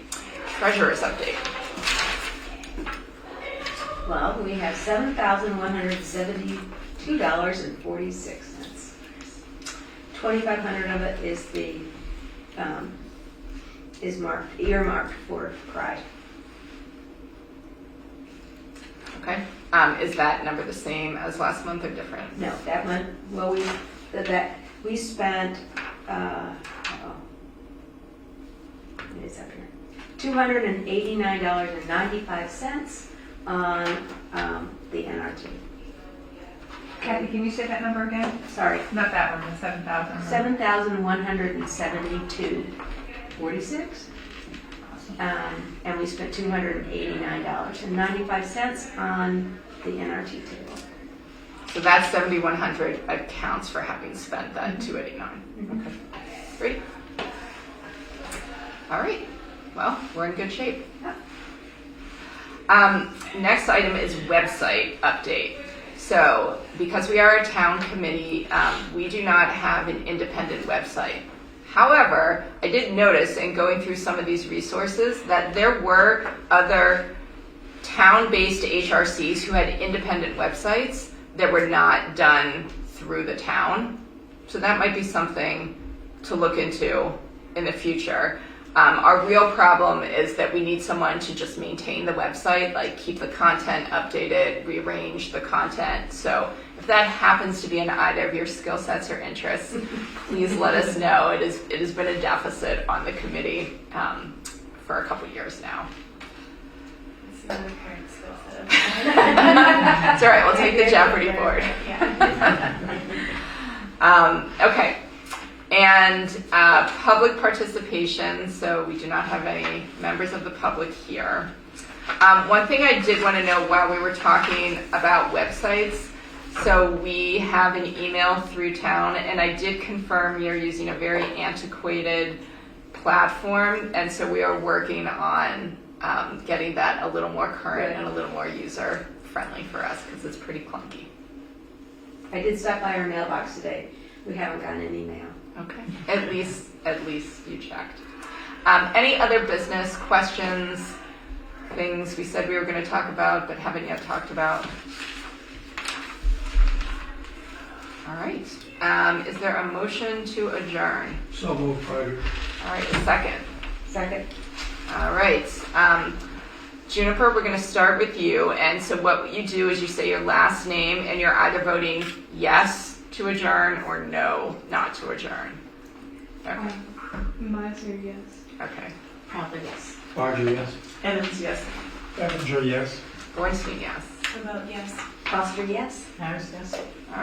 Treasurer's update. Well, we have $7,172.46. 2,500 of it is earmarked for Pride. Okay. Is that number the same as last month or different? No, that one. Well, we spent. It's up here. $289.95 on the NRT. Kathy, can you say that number again? Sorry, Not that one, the 7,000. $7,172.46. And we spent $289.95 on the NRT table. So that's 7,100 accounts for having spent that 289. Okay. Great. All right. Well, we're in good shape. Next item is website update. So, because we are a town committee, we do not have an independent website. However, I did notice in going through some of these resources that there were other town-based HRCs who had independent websites that were not done through the town. So that might be something to look into in the future. Our real problem is that we need someone to just maintain the website, like keep the content updated, rearrange the content. So if that happens to be in either of your skill sets or interests, please let us know. It has been a deficit on the committee for a couple years now. It's not a current skill set. It's all right. We'll take the Jeopardy board. Okay. And public participation, so we do not have any members of the public here. One thing I did want to know while we were talking about websites, so we have an email through town, and I did confirm you're using a very antiquated platform, and so we are working on getting that a little more current and a little more user-friendly for us, because it's pretty clunky. I did stop by our mailbox today. We haven't gotten an email. Okay. At least you checked. Any other business questions, things we said we were going to talk about but haven't yet talked about? All right. Is there a motion to adjourn? So moved, Roger. All right, a second. Second. All right. Juniper, we're going to start with you. And so what you do is you say your last name, and you're either voting yes to adjourn or no, not to adjourn. Okay. Miser, yes. Okay. Probably yes. Barger, yes. Evans, yes. Bevenger, yes. Bornstein, yes. About yes. Foster, yes. Harris, yes.